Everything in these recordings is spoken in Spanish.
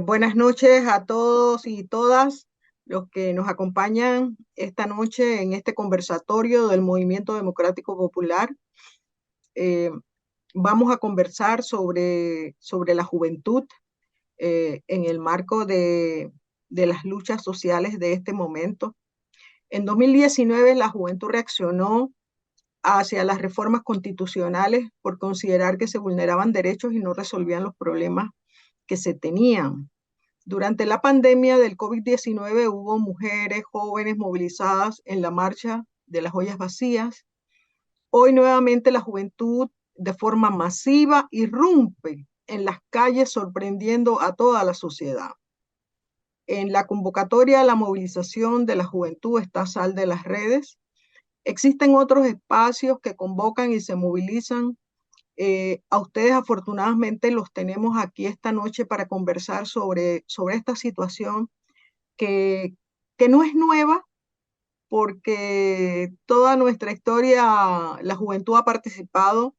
Buenas noches a todos y todas los que nos acompañan esta noche en este conversatorio del Movimiento Democrático Popular. Eh, Vamos a conversar sobre la juventud en el marco de las luchas sociales de este momento. En 2019 la juventud reaccionó hacia las reformas constitucionales por considerar que se vulneraban derechos y no resolvían los problemas que se tenían. Durante la pandemia del COVID-19 hubo mujeres jóvenes movilizadas en la marcha de las ollas vacías. Hoy nuevamente la juventud de forma masiva irrumpe en las calles sorprendiendo a toda la sociedad. En la convocatoria a la movilización de la juventud está Sal de las Redes. Existen otros espacios que convocan y se movilizan. A ustedes afortunadamente los tenemos aquí esta noche para conversar sobre esta situación que, que no es nueva, porque toda nuestra historia, la juventud ha participado,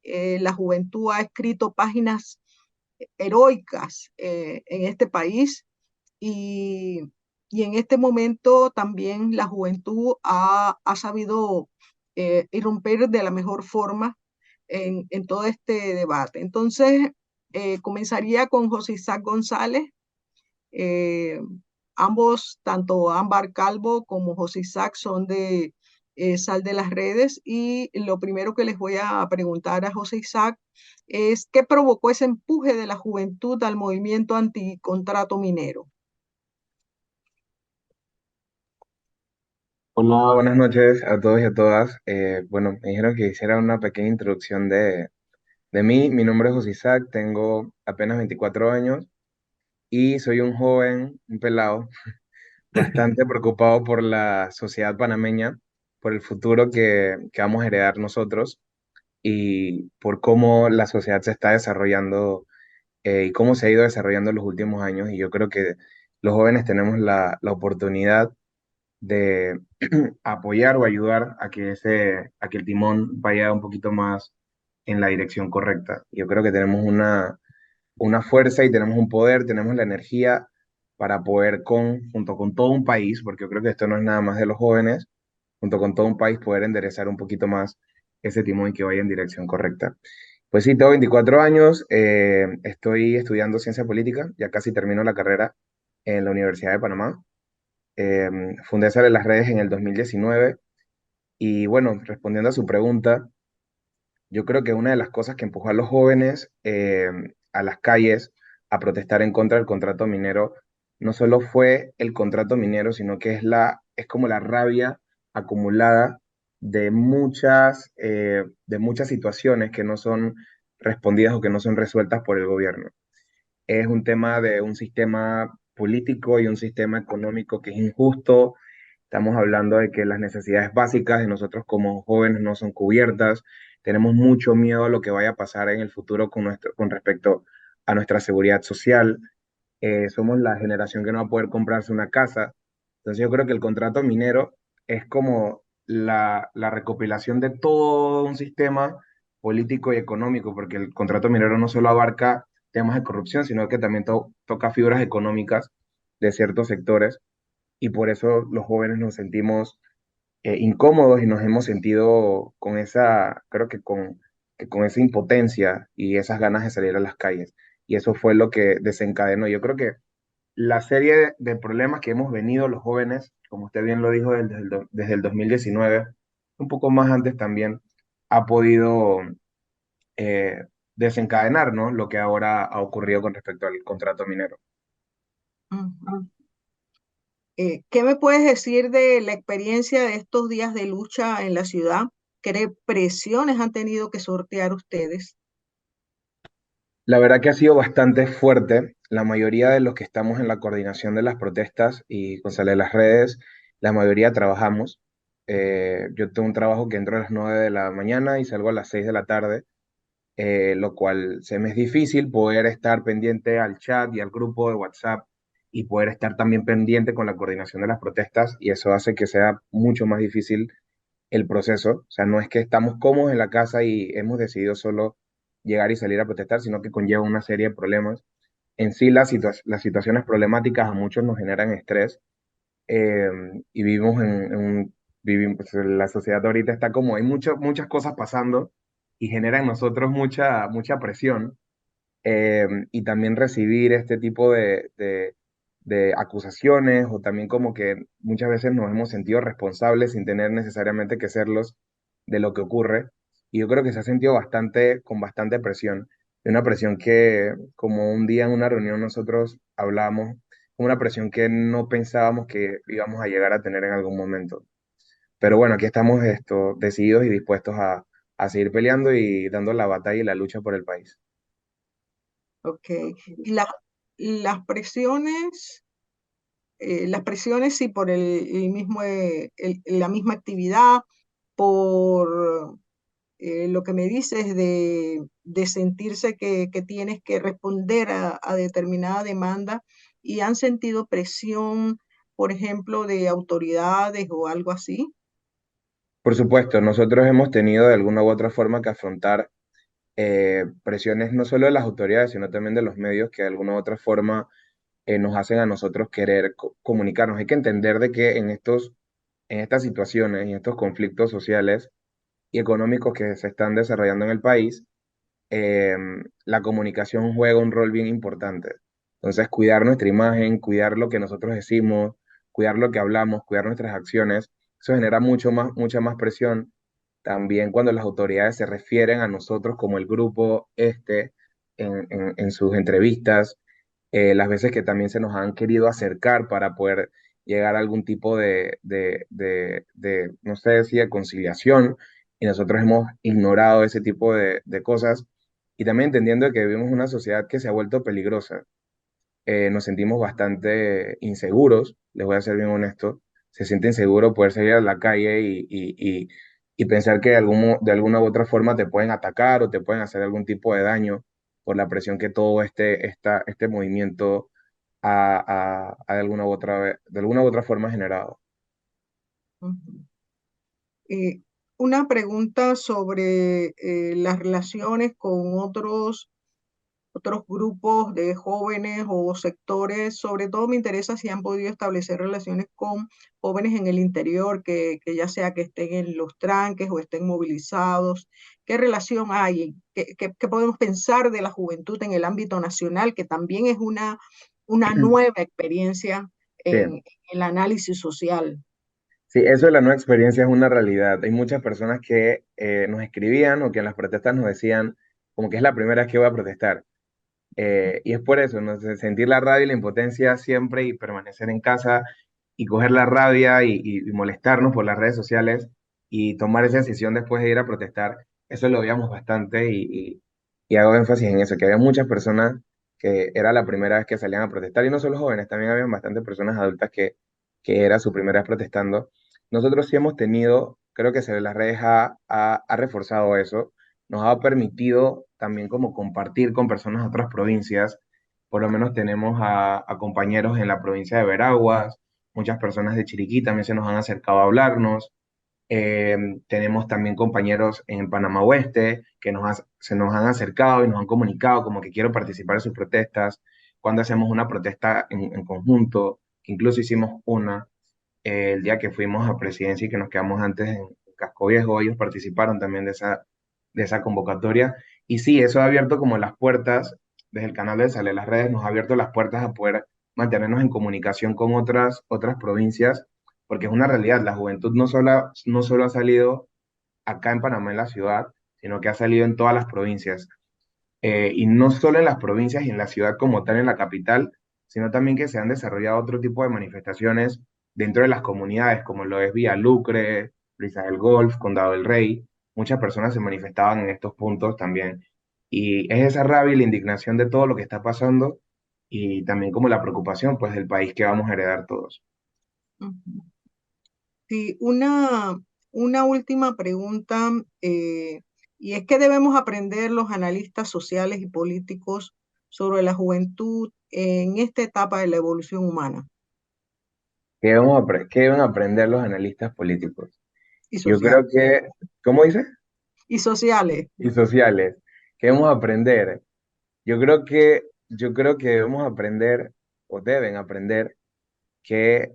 la juventud ha escrito páginas heroicas en este país y, y en este momento también la juventud ha sabido irrumpir de la mejor forma en todo este debate. Entonces, comenzaría con José Isaac González. eh, Ambos, tanto Ámbar Calvo como José Isaac, son de Sal de las Redes. Y lo primero que les voy a preguntar a José Isaac es qué provocó ese empuje de la juventud al movimiento anticontrato minero. Hola, buenas noches a todos y a todas. Bueno, me dijeron que hiciera una pequeña introducción de mí. Mi nombre es José Isaac, tengo apenas 24 años y soy un joven, un pelado, bastante preocupado por la sociedad panameña, por el futuro que vamos a heredar nosotros y por cómo la sociedad se está desarrollando y cómo se ha ido desarrollando en los últimos años. Y yo creo que los jóvenes tenemos la oportunidad de apoyar o ayudar a que a que el timón vaya un poquito más en la dirección correcta. Yo creo que tenemos una fuerza y tenemos un poder, tenemos la energía para poder junto con todo un país, porque yo creo que esto no es nada más de los jóvenes, junto con todo un país poder enderezar un poquito más ese timón y que vaya en dirección correcta. Pues sí, tengo 24 años, estoy estudiando ciencia política, ya casi termino la carrera en la Universidad de Panamá. Eh, Fundé Sale las Redes en el 2019 y bueno, respondiendo a su pregunta, yo creo que una de las cosas que empujó a los jóvenes a las calles a protestar en contra del contrato minero no solo fue el contrato minero, sino que es como la rabia acumulada de muchas situaciones que no son respondidas o que no son resueltas por el gobierno. Es un tema de un sistema político y un sistema económico que es injusto. Estamos hablando de que las necesidades básicas de nosotros como jóvenes no son cubiertas. Tenemos mucho miedo a lo que vaya a pasar en el futuro con respecto a nuestra seguridad social. Somos la generación que no va a poder comprarse una casa. Entonces yo creo que el contrato minero es como la recopilación de todo un sistema político y económico, porque el contrato minero no solo abarca temas de corrupción, sino que también toca fibras económicas de ciertos sectores y por eso los jóvenes nos sentimos incómodos y nos hemos sentido con creo que con esa impotencia y esas ganas de salir a las calles. Y eso fue lo que desencadenó. Yo creo que la serie de problemas que hemos venido los jóvenes, como usted bien lo dijo, desde el 2019, un poco más antes también, ha podido desencadenar, ¿no? Lo que ahora ha ocurrido con respecto al contrato minero. Ujú. ¿Qué me puedes decir de la experiencia de estos días de lucha en la ciudad? ¿Qué presiones han tenido que sortear ustedes? La verdad que ha sido bastante fuerte. La mayoría de los que estamos en la coordinación de las protestas y con Sale de las Redes, la mayoría trabajamos. Yo tengo un trabajo que entro a las 9 de la mañana y salgo a las 6 de la tarde, lo cual se me es difícil poder estar pendiente al chat y al grupo de WhatsApp y poder estar también pendiente con la coordinación de las protestas y eso hace que sea mucho más difícil el proceso. O sea, no es que estamos cómodos en la casa y hemos decidido solo llegar y salir a protestar, sino que conlleva una serie de problemas. en sí las situaciones problemáticas a muchos nos generan estrés, eh, y vivimos pues, la sociedad ahorita está como, hay muchas cosas pasando y genera en nosotros mucha presión, y también recibir este tipo de acusaciones o también como que muchas veces nos hemos sentido responsables sin tener necesariamente que serlos de lo que ocurre. Y yo creo que se ha sentido con bastante presión. De una presión que, como un día en una reunión nosotros hablamos, una presión que no pensábamos que íbamos a llegar a tener en algún momento. Pero bueno, aquí estamos decididos y dispuestos a seguir peleando y dando la batalla y la lucha por el país. Ok. Y las presiones, sí, por el mismo, la misma actividad, por lo que me dices de sentirse que tienes que responder a determinada demanda y han sentido presión, por ejemplo, de autoridades o algo así. Por supuesto, nosotros hemos tenido de alguna u otra forma que afrontar presiones no solo de las autoridades, sino también de los medios que de alguna u otra forma nos hacen a nosotros querer comunicarnos. Hay que entender de que en estas situaciones y estos conflictos sociales y económicos que se están desarrollando en el país, eh, la comunicación juega un rol bien importante. Entonces, cuidar nuestra imagen, cuidar lo que nosotros decimos, cuidar lo que hablamos, cuidar nuestras acciones, eso genera mucha más presión. También cuando las autoridades se refieren a nosotros como el grupo en sus entrevistas, las veces que también se nos han querido acercar para poder llegar a algún tipo no sé si de conciliación, y nosotros hemos ignorado ese tipo de cosas, y también entendiendo que vivimos una sociedad que se ha vuelto peligrosa. Nos sentimos bastante inseguros, les voy a ser bien honesto, se siente inseguro poder salir a la calle y pensar que de alguna u otra forma te pueden atacar o te pueden hacer algún tipo de daño por la presión que todo este movimiento de de alguna u otra forma generado. Ujú. Eh, una pregunta sobre las relaciones con otros grupos de jóvenes o sectores. Sobre todo me interesa si han podido establecer relaciones con jóvenes en el interior, que ya sea que estén en los tranques o estén movilizados. ¿Qué relación hay? ¿Qué podemos pensar de la juventud en el ámbito nacional, que también es una nueva experiencia Sí. en el análisis social? Sí, eso de la nueva experiencia es una realidad. Hay muchas personas que nos escribían o que en las protestas nos decían como que es la primera vez que voy a protestar. Y es por eso, ¿no? Sentir la rabia y la impotencia siempre y permanecer en casa y coger la rabia y molestarnos por las redes sociales y tomar esa decisión después de ir a protestar, eso lo veíamos bastante y hago énfasis en eso, que había muchas personas que era la primera vez que salían a protestar y no solo jóvenes, también había bastantes personas adultas que era su primera vez protestando. Nosotros sí hemos tenido, creo que las redes ha reforzado eso, nos ha permitido también como compartir con personas de otras provincias. Por lo menos tenemos a compañeros en la provincia de Veraguas, muchas personas de Chiriquí también se nos han acercado a hablarnos. Tenemos también compañeros en Panamá Oeste que se nos han acercado y nos han comunicado como que quiero participar en sus protestas, cuando hacemos una protesta en conjunto, que incluso hicimos una el día que fuimos a Presidencia y que nos quedamos antes en Casco Viejo, ellos participaron también de esa convocatoria. Y sí, eso ha abierto como las puertas, desde el canal de Sale las Redes, nos ha abierto las puertas a poder mantenernos en comunicación con otras provincias, porque es una realidad, la juventud no solo ha salido acá en Panamá, en la ciudad, sino que ha salido en todas las provincias. Y no solo en las provincias y en la ciudad como tal, en la capital, sino también que se han desarrollado otro tipo de manifestaciones dentro de las comunidades, como lo es Villa Lucre, Brisa del Golf, Condado del Rey. Muchas personas se manifestaban en estos puntos también. Y es esa rabia y la indignación de todo lo que está pasando y también como la preocupación pues del país que vamos a heredar todos. Ujú. Sí, una última pregunta, y es que debemos aprender los analistas sociales y políticos sobre la juventud en esta etapa de la evolución humana ¿Qué deben aprender los analistas políticos? y Yo social, creo que, ¿cómo dice? y sociales. Y sociales. ¿Qué debemos aprender? Yo creo que yo creo que debemos aprender, o deben aprender, que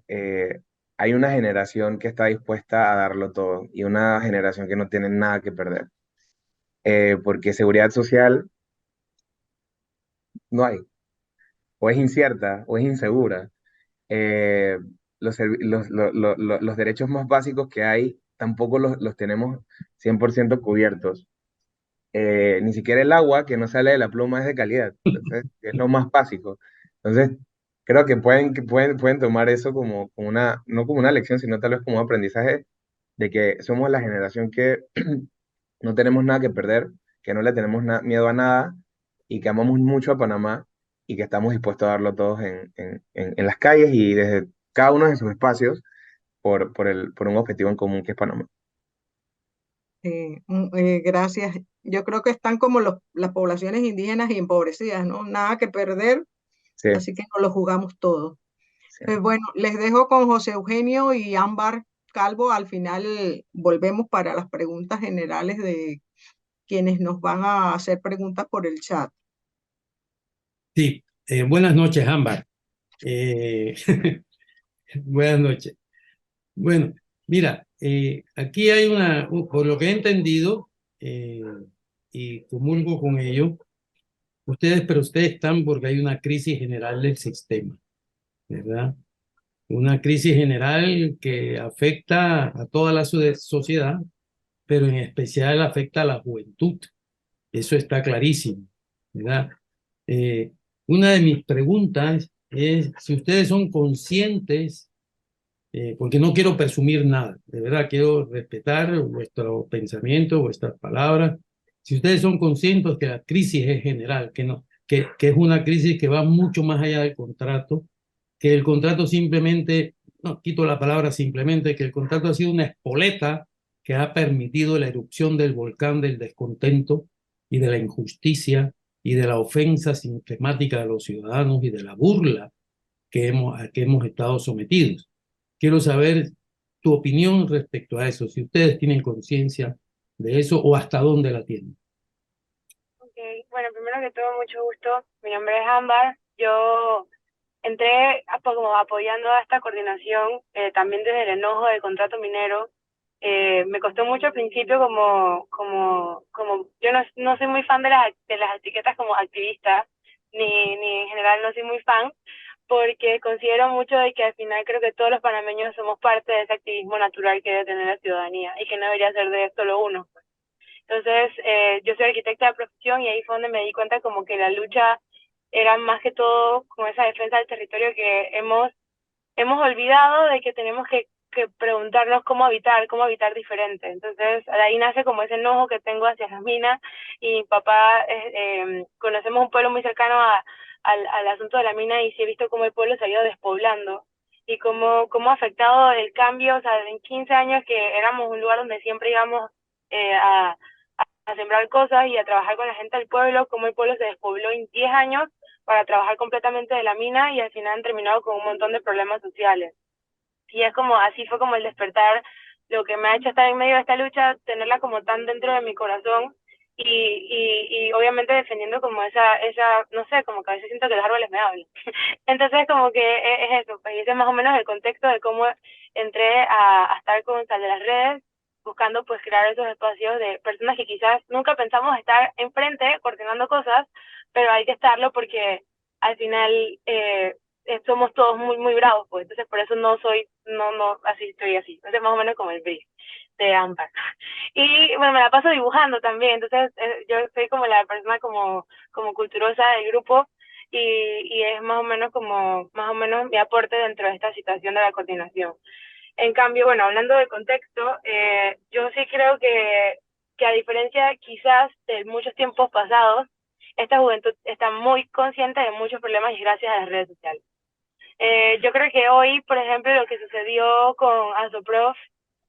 hay una generación que está dispuesta a darlo todo y una generación que no tiene nada que perder. Porque seguridad social no hay, o es incierta, o es insegura. Eh, los derechos más básicos que hay tampoco los tenemos 100% cubiertos. Ni siquiera el agua que no sale de la pluma es de calidad. Entonces, es lo más básico. Entonces, creo que pueden tomar eso como una, no como una lección, sino tal vez como un aprendizaje de que somos la generación que no tenemos nada que perder, que no le tenemos miedo a nada y que amamos mucho a Panamá y que estamos dispuestos a darlo todos en las calles y desde cada uno de sus espacios por un objetivo en común que es Panamá. Gracias. Yo creo que están como las poblaciones indígenas y empobrecidas, ¿no? Nada que perder, Sí, así que nos lo jugamos todo. sí. Bueno, les dejo con José Eugenio y Ámbar Calvo. Al final volvemos para las preguntas generales de quienes nos van a hacer preguntas por el chat. Sí, buenas noches, Ámbar. Eh, buenas noches. Bueno, mira, aquí hay por lo que he entendido, eh, y comulgo con ello, pero ustedes están porque hay una crisis general del sistema, ¿verdad? Una crisis general que afecta a toda la sociedad, pero en especial afecta a la juventud. Eso está clarísimo, ¿verdad? Eh, una de mis preguntas es si ustedes son conscientes, porque no quiero presumir nada, de verdad quiero respetar vuestro pensamiento, vuestras palabras. Si ustedes son conscientes que la crisis es general, que es una crisis que va mucho más allá del contrato, que el contrato simplemente, no, quito la palabra simplemente, que el contrato ha sido una espoleta que ha permitido la erupción del volcán del descontento y de la injusticia y de la ofensa sistemática de los ciudadanos y de la burla a que hemos estado sometidos. Quiero saber tu opinión respecto a eso, si ustedes tienen conciencia de eso o hasta dónde la tienen. Okay. Bueno, primero que todo, mucho gusto. Mi nombre es Ámbar. Yo entré como apoyando a esta coordinación, también desde el enojo del contrato minero. Me costó mucho al principio como yo no soy muy fan de las etiquetas como activista, ni en general no soy muy fan, porque considero mucho de que al final creo que todos los panameños somos parte de ese activismo natural que debe tener la ciudadanía y que no debería ser de solo uno. Entonces, yo soy arquitecta de profesión y ahí fue donde me di cuenta como que la lucha era más que todo con esa defensa del territorio que hemos olvidado de que tenemos que preguntarnos cómo habitar diferente. Entonces, de ahí nace como ese enojo que tengo hacia las minas y mi papá, conocemos un pueblo muy cercano al asunto de la mina y sí he visto cómo el pueblo se ha ido despoblando y cómo ha afectado el cambio, o sea, en 15 años que éramos un lugar donde siempre íbamos a sembrar cosas y a trabajar con la gente del pueblo, cómo el pueblo se despobló en 10 años para trabajar completamente de la mina y al final han terminado con un montón de problemas sociales. Y es como, así fue como el despertar, lo que me ha hecho estar en medio de esta lucha, tenerla como tan dentro de mi corazón y obviamente defendiendo como no sé, como que a veces siento que los árboles me hablan. Entonces como que es eso, pues ese es más o menos el contexto de cómo entré a estar con Sal de las Redes, buscando pues crear esos espacios de personas que quizás nunca pensamos estar enfrente coordinando cosas, pero hay que estarlo porque al final somos todos muy muy bravos, pues entonces por eso no, así estoy así. Entonces más o menos como el brief de Ampar. Y bueno, me la paso dibujando también, entonces yo soy como la persona como culturosa del grupo y es más o menos mi aporte dentro de esta situación de la coordinación. En cambio, bueno, hablando de contexto, yo sí creo que a diferencia quizás de muchos tiempos pasados, esta juventud está muy consciente de muchos problemas y gracias a las redes sociales. Yo creo que hoy, por ejemplo, lo que sucedió con Asoprof,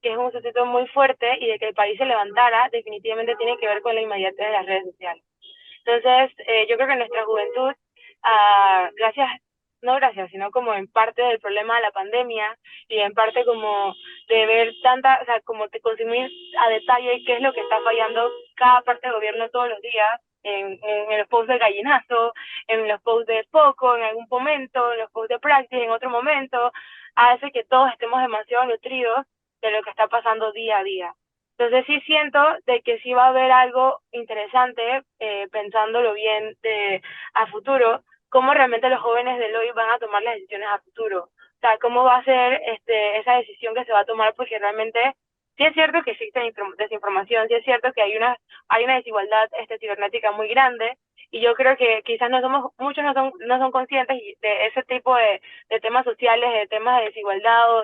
que es un suceso muy fuerte y de que el país se levantara, definitivamente tiene que ver con la inmediatez de las redes sociales. Entonces, yo creo que nuestra juventud, gracias, no gracias, sino como en parte del problema de la pandemia y en parte como de ver tanta, o sea, como de consumir a detalle qué es lo que está fallando cada parte del gobierno todos los días, en los posts del gallinazo, en los posts de Poco en algún momento, en los posts de Practice en otro momento, hace que todos estemos demasiado nutridos de lo que está pasando día a día. Entonces sí siento de que sí va a haber algo interesante, pensándolo bien a futuro, cómo realmente los jóvenes de hoy van a tomar las decisiones a futuro. O sea, cómo va a ser esa decisión que se va a tomar, porque realmente sí es cierto que existe desinformación, sí es cierto que hay una desigualdad cibernética muy grande, y yo creo que quizás muchos no son conscientes de ese tipo de temas sociales, de temas de desigualdad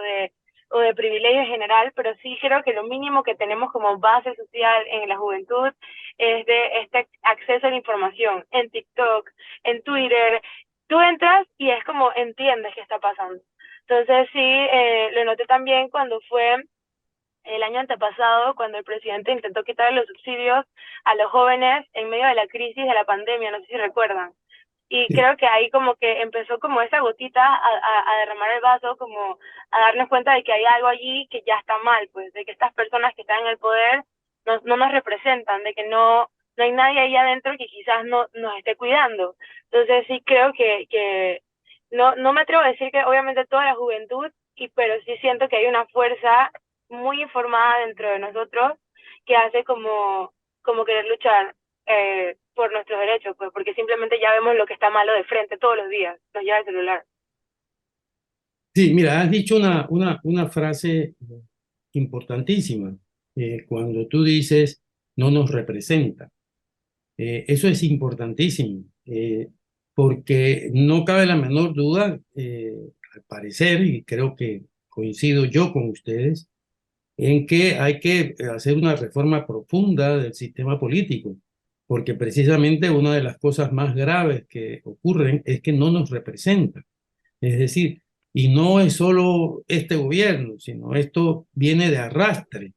o de privilegio en general, pero sí creo que lo mínimo que tenemos como base social en la juventud es de este acceso a la información en TikTok, en Twitter. Tú entras y es como entiendes qué está pasando. Entonces sí, lo noté también cuando fue el año antepasado, cuando el presidente intentó quitar los subsidios a los jóvenes en medio de la crisis de la pandemia, no sé si recuerdan. Y Sí. creo que ahí como que empezó como esa gotita a derramar el vaso, como a darnos cuenta de que hay algo allí que ya está mal, pues, de que estas personas que están en el poder no nos representan, de que no hay nadie ahí adentro que quizás nos esté cuidando. Entonces sí creo que no me atrevo a decir que obviamente toda la juventud, pero sí siento que hay una fuerza muy informada dentro de nosotros que hace como querer luchar por nuestros derechos, pues porque simplemente ya vemos lo que está malo de frente todos los días, nos lleva el celular. Sí, mira, has dicho una frase importantísima cuando tú dices no nos representa. Eso es importantísimo, porque no cabe la menor duda, al parecer, y creo que coincido yo con ustedes, en que hay que hacer una reforma profunda del sistema político, porque precisamente una de las cosas más graves que ocurren es que no nos representa. Es decir, y no es solo este gobierno, sino esto viene de arrastre,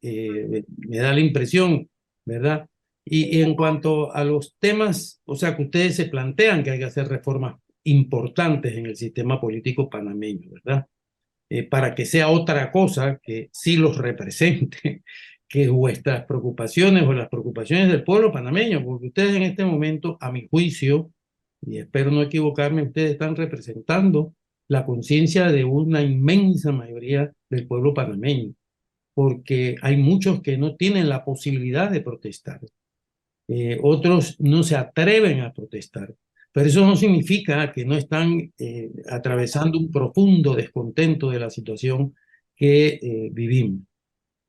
me da la impresión, ¿verdad? Y en cuanto a los temas, o sea, que ustedes se plantean que hay que hacer reformas importantes en el sistema político panameño, ¿verdad? Para que sea otra cosa que sí los represente, que vuestras preocupaciones o las preocupaciones del pueblo panameño, porque ustedes en este momento, a mi juicio, y espero no equivocarme, ustedes están representando la conciencia de una inmensa mayoría del pueblo panameño, porque hay muchos que no tienen la posibilidad de protestar, otros no se atreven a protestar, pero eso no significa que no están atravesando un profundo descontento de la situación que vivimos.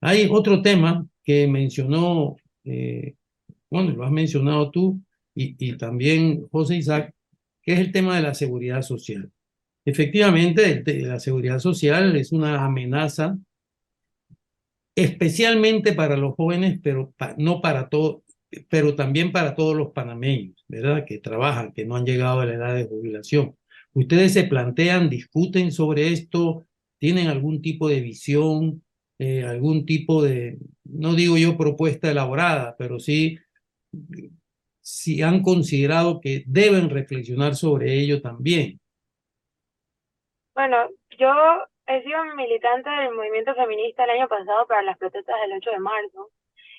Hay otro tema que mencionó, bueno, lo has mencionado tú y también José Isaac, que es el tema de la seguridad social. Efectivamente, la seguridad social es una amenaza especialmente para los jóvenes, pero no para todos, pero también para todos los panameños, ¿verdad? Que trabajan, que no han llegado a la edad de jubilación. ¿Ustedes se plantean, discuten sobre esto? ¿Tienen algún tipo de visión, algún tipo de, no digo yo propuesta elaborada, pero sí, si han considerado que deben reflexionar sobre ello también? Bueno, yo he sido militante del movimiento feminista el año pasado para las protestas del 8 de marzo,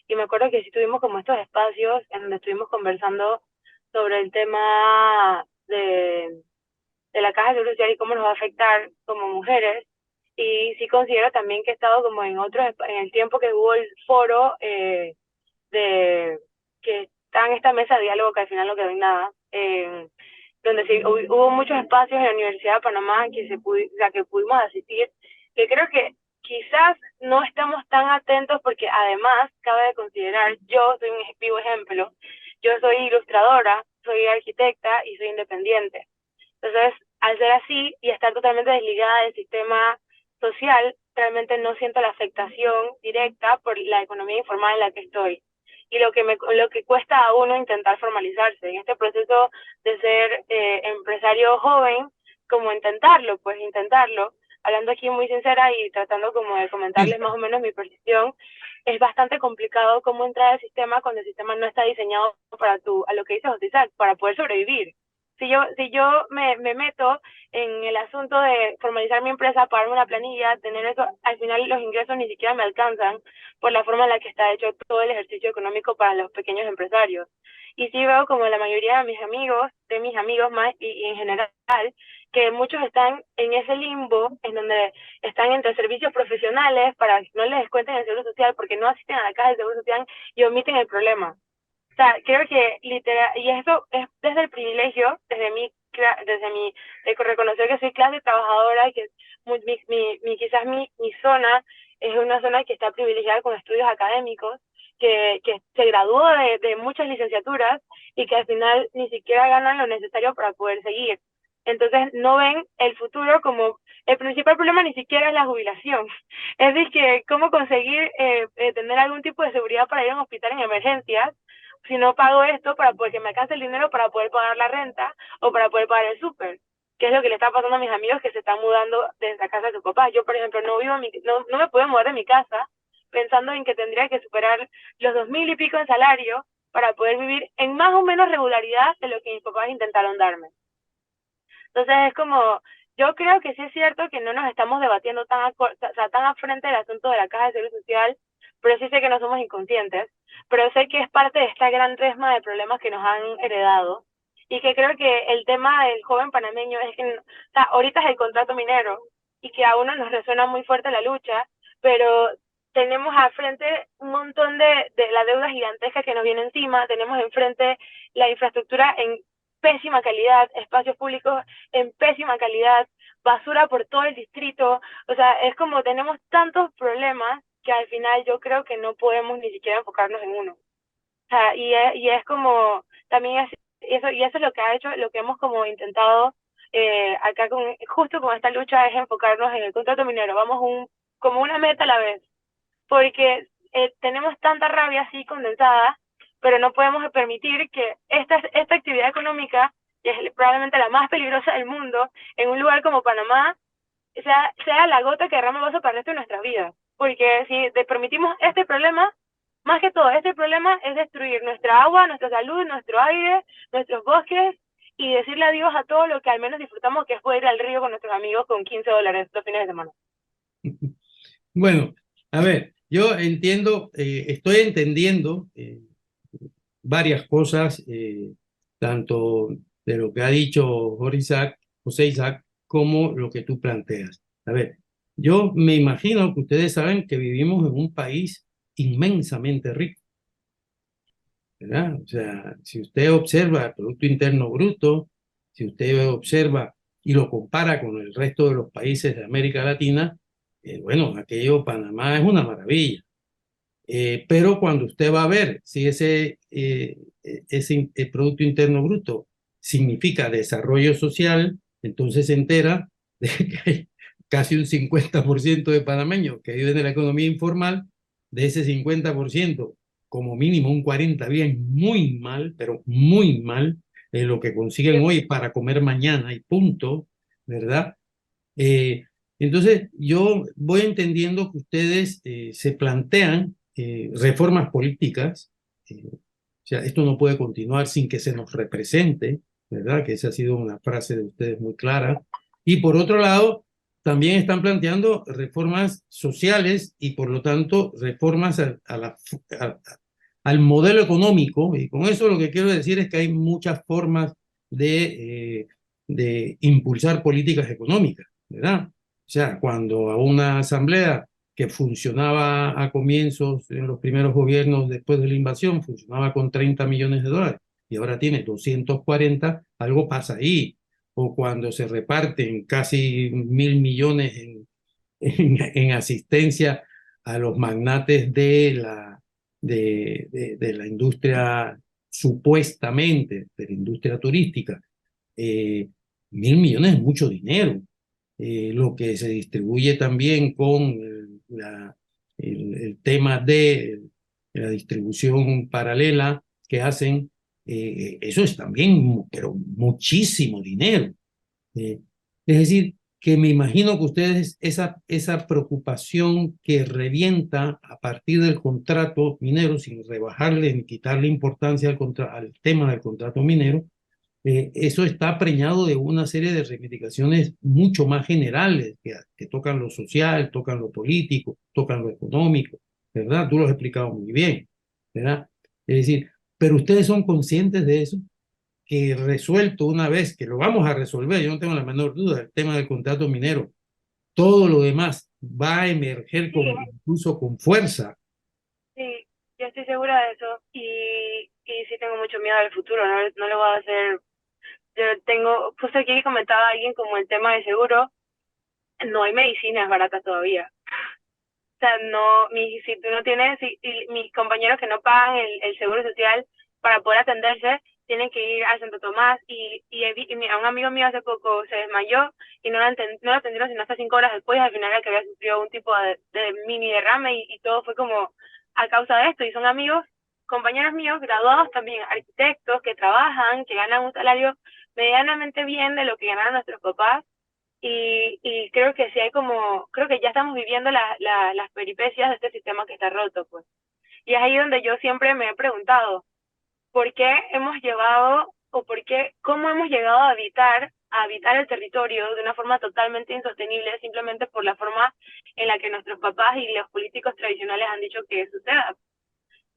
y me acuerdo que sí tuvimos como estos espacios en donde estuvimos conversando sobre el tema de la caja de seguro social y cómo nos va a afectar como mujeres. Y sí considero también que he estado como en el tiempo que hubo el foro de que está en esta mesa de diálogo que al final no quedó en nada, donde sí, hubo muchos espacios en la Universidad de Panamá que pudimos asistir, que creo que quizás no estamos tan atentos porque además cabe de considerar, yo soy un vivo ejemplo, yo soy ilustradora, soy arquitecta y soy independiente. Entonces, al ser así y estar totalmente desligada del sistema social, realmente no siento la afectación directa por la economía informal en la que estoy. Y lo que cuesta a uno intentar formalizarse en este proceso de ser empresario joven, como intentarlo, pues intentarlo, hablando aquí muy sincera y tratando como de comentarles más o menos mi percepción, es bastante complicado cómo entrar al sistema cuando el sistema no está diseñado para a lo que dice José Isaac, para poder sobrevivir. Si yo me meto en el asunto de formalizar mi empresa, pagarme una planilla, tener eso, al final los ingresos ni siquiera me alcanzan por la forma en la que está hecho todo el ejercicio económico para los pequeños empresarios. y sí veo como la mayoría de mis amigos más y en general, que muchos están en ese limbo en donde están entre servicios profesionales para que no les descuenten el seguro social porque no asisten a la caja del seguro social y omiten el problema. O sea, creo que literal, y eso es desde el privilegio, desde mi de reconocer que soy clase trabajadora y que quizás mi zona es una zona que está privilegiada con estudios académicos, que se graduó de muchas licenciaturas y que al final ni siquiera ganan lo necesario para poder seguir. Entonces no ven el futuro como el principal problema, ni siquiera es la jubilación. Es decir, que cómo conseguir tener algún tipo de seguridad para ir a un hospital en emergencias si no pago esto para poder que me alcance el dinero para poder pagar la renta o para poder pagar el súper, que es lo que le está pasando a mis amigos que se están mudando desde la casa de sus papás. Yo, por ejemplo, no me puedo mudar de mi casa pensando en que tendría que superar los 2.000 y pico en salario para poder vivir en más o menos regularidad de lo que mis papás intentaron darme. Entonces es como, yo creo que sí es cierto que no nos estamos debatiendo tan a frente del asunto de la caja de seguro social, pero sí sé que no somos inconscientes, pero sé que es parte de esta gran resma de problemas que nos han heredado y que creo que el tema del joven panameño es que, o sea, ahorita es el contrato minero y que a uno nos resuena muy fuerte la lucha, pero tenemos al frente un montón de la deuda gigantesca que nos viene encima, tenemos enfrente la infraestructura en pésima calidad, espacios públicos en pésima calidad, basura por todo el distrito, o sea, es como tenemos tantos problemas que al final yo creo que no podemos ni siquiera enfocarnos en uno. O sea, y es como, también y eso es lo que ha hecho, lo que hemos como intentado acá justo con esta lucha es enfocarnos en el contrato minero, como una meta a la vez, porque tenemos tanta rabia así condensada, pero no podemos permitir que esta actividad económica, que es probablemente la más peligrosa del mundo, en un lugar como Panamá, sea la gota que derrama el vaso para el resto de nuestras vidas. Porque si permitimos este problema, más que todo, este problema es destruir nuestra agua, nuestra salud, nuestro aire, nuestros bosques, y decirle adiós a todo lo que al menos disfrutamos, que es poder ir al río con nuestros amigos con $15 los fines de semana. Bueno, a ver, yo entiendo, estoy entendiendo varias cosas, tanto de lo que ha dicho José Isaac, como lo que tú planteas. A ver, yo me imagino que ustedes saben que vivimos en un país inmensamente rico, ¿verdad? O sea, si usted observa el Producto Interno Bruto, si usted observa y lo compara con el resto de los países de América Latina, bueno, aquello Panamá es una maravilla. Pero cuando usted va a ver si ese Producto Interno Bruto significa desarrollo social, entonces se entera de que hay casi un 50% de panameños que viven de la economía informal. De ese 50%, como mínimo un 40% viven muy mal, pero muy mal, lo que consiguen hoy para comer mañana y punto, ¿verdad? Eh, entonces, yo voy entendiendo que ustedes se plantean reformas políticas. O sea, esto no puede continuar sin que se nos represente, ¿verdad? Que esa ha sido una frase de ustedes muy clara. Y por otro lado, también están planteando reformas sociales y por lo tanto reformas al modelo económico. Y con eso lo que quiero decir es que hay muchas formas de impulsar políticas económicas, ¿verdad? O sea, cuando a una asamblea que funcionaba a comienzos, en los primeros gobiernos después de la invasión, funcionaba con 30 millones de dólares y ahora tiene 240, algo pasa ahí. O cuando se reparten casi 1.000 millones en asistencia a los magnates de la industria, supuestamente, de la industria turística. 1.000 millones es mucho dinero. Lo que se distribuye también con el tema de la distribución paralela que hacen, eso es también, pero muchísimo dinero. Es decir, que me imagino que ustedes esa preocupación que revienta a partir del contrato minero, sin rebajarle ni quitarle importancia al tema del contrato minero, eso está preñado de una serie de reivindicaciones mucho más generales que tocan lo social, tocan lo político, tocan lo económico, ¿verdad? Tú lo has explicado muy bien, ¿verdad? Es decir, pero ustedes son conscientes de eso, que resuelto una vez, que lo vamos a resolver, yo no tengo la menor duda, el tema del contrato minero, todo lo demás va a emerger Sí, incluso con fuerza. sí, yo estoy segura de eso y sí tengo mucho miedo al futuro, no lo voy a hacer. Yo tengo, justo aquí comentaba alguien como el tema de seguro, no hay medicinas baratas todavía. O sea, no, si tú no tienes, y mis compañeros que no pagan el seguro social para poder atenderse, tienen que ir a Santo Tomás a un amigo mío hace poco se desmayó y no lo atendieron sino hasta 5 horas después, al final era que había sufrido un tipo de mini derrame y todo fue como a causa de esto. Y son amigos, compañeros míos, graduados también, arquitectos, que trabajan, que ganan un salario medianamente bien de lo que ganaron nuestros papás y creo que sí hay como, creo que ya estamos viviendo las peripecias de este sistema que está roto, pues. Y es ahí donde yo siempre me he preguntado, ¿por qué hemos llevado o por qué, cómo hemos llegado a habitar el territorio de una forma totalmente insostenible simplemente por la forma en la que nuestros papás y los políticos tradicionales han dicho que suceda?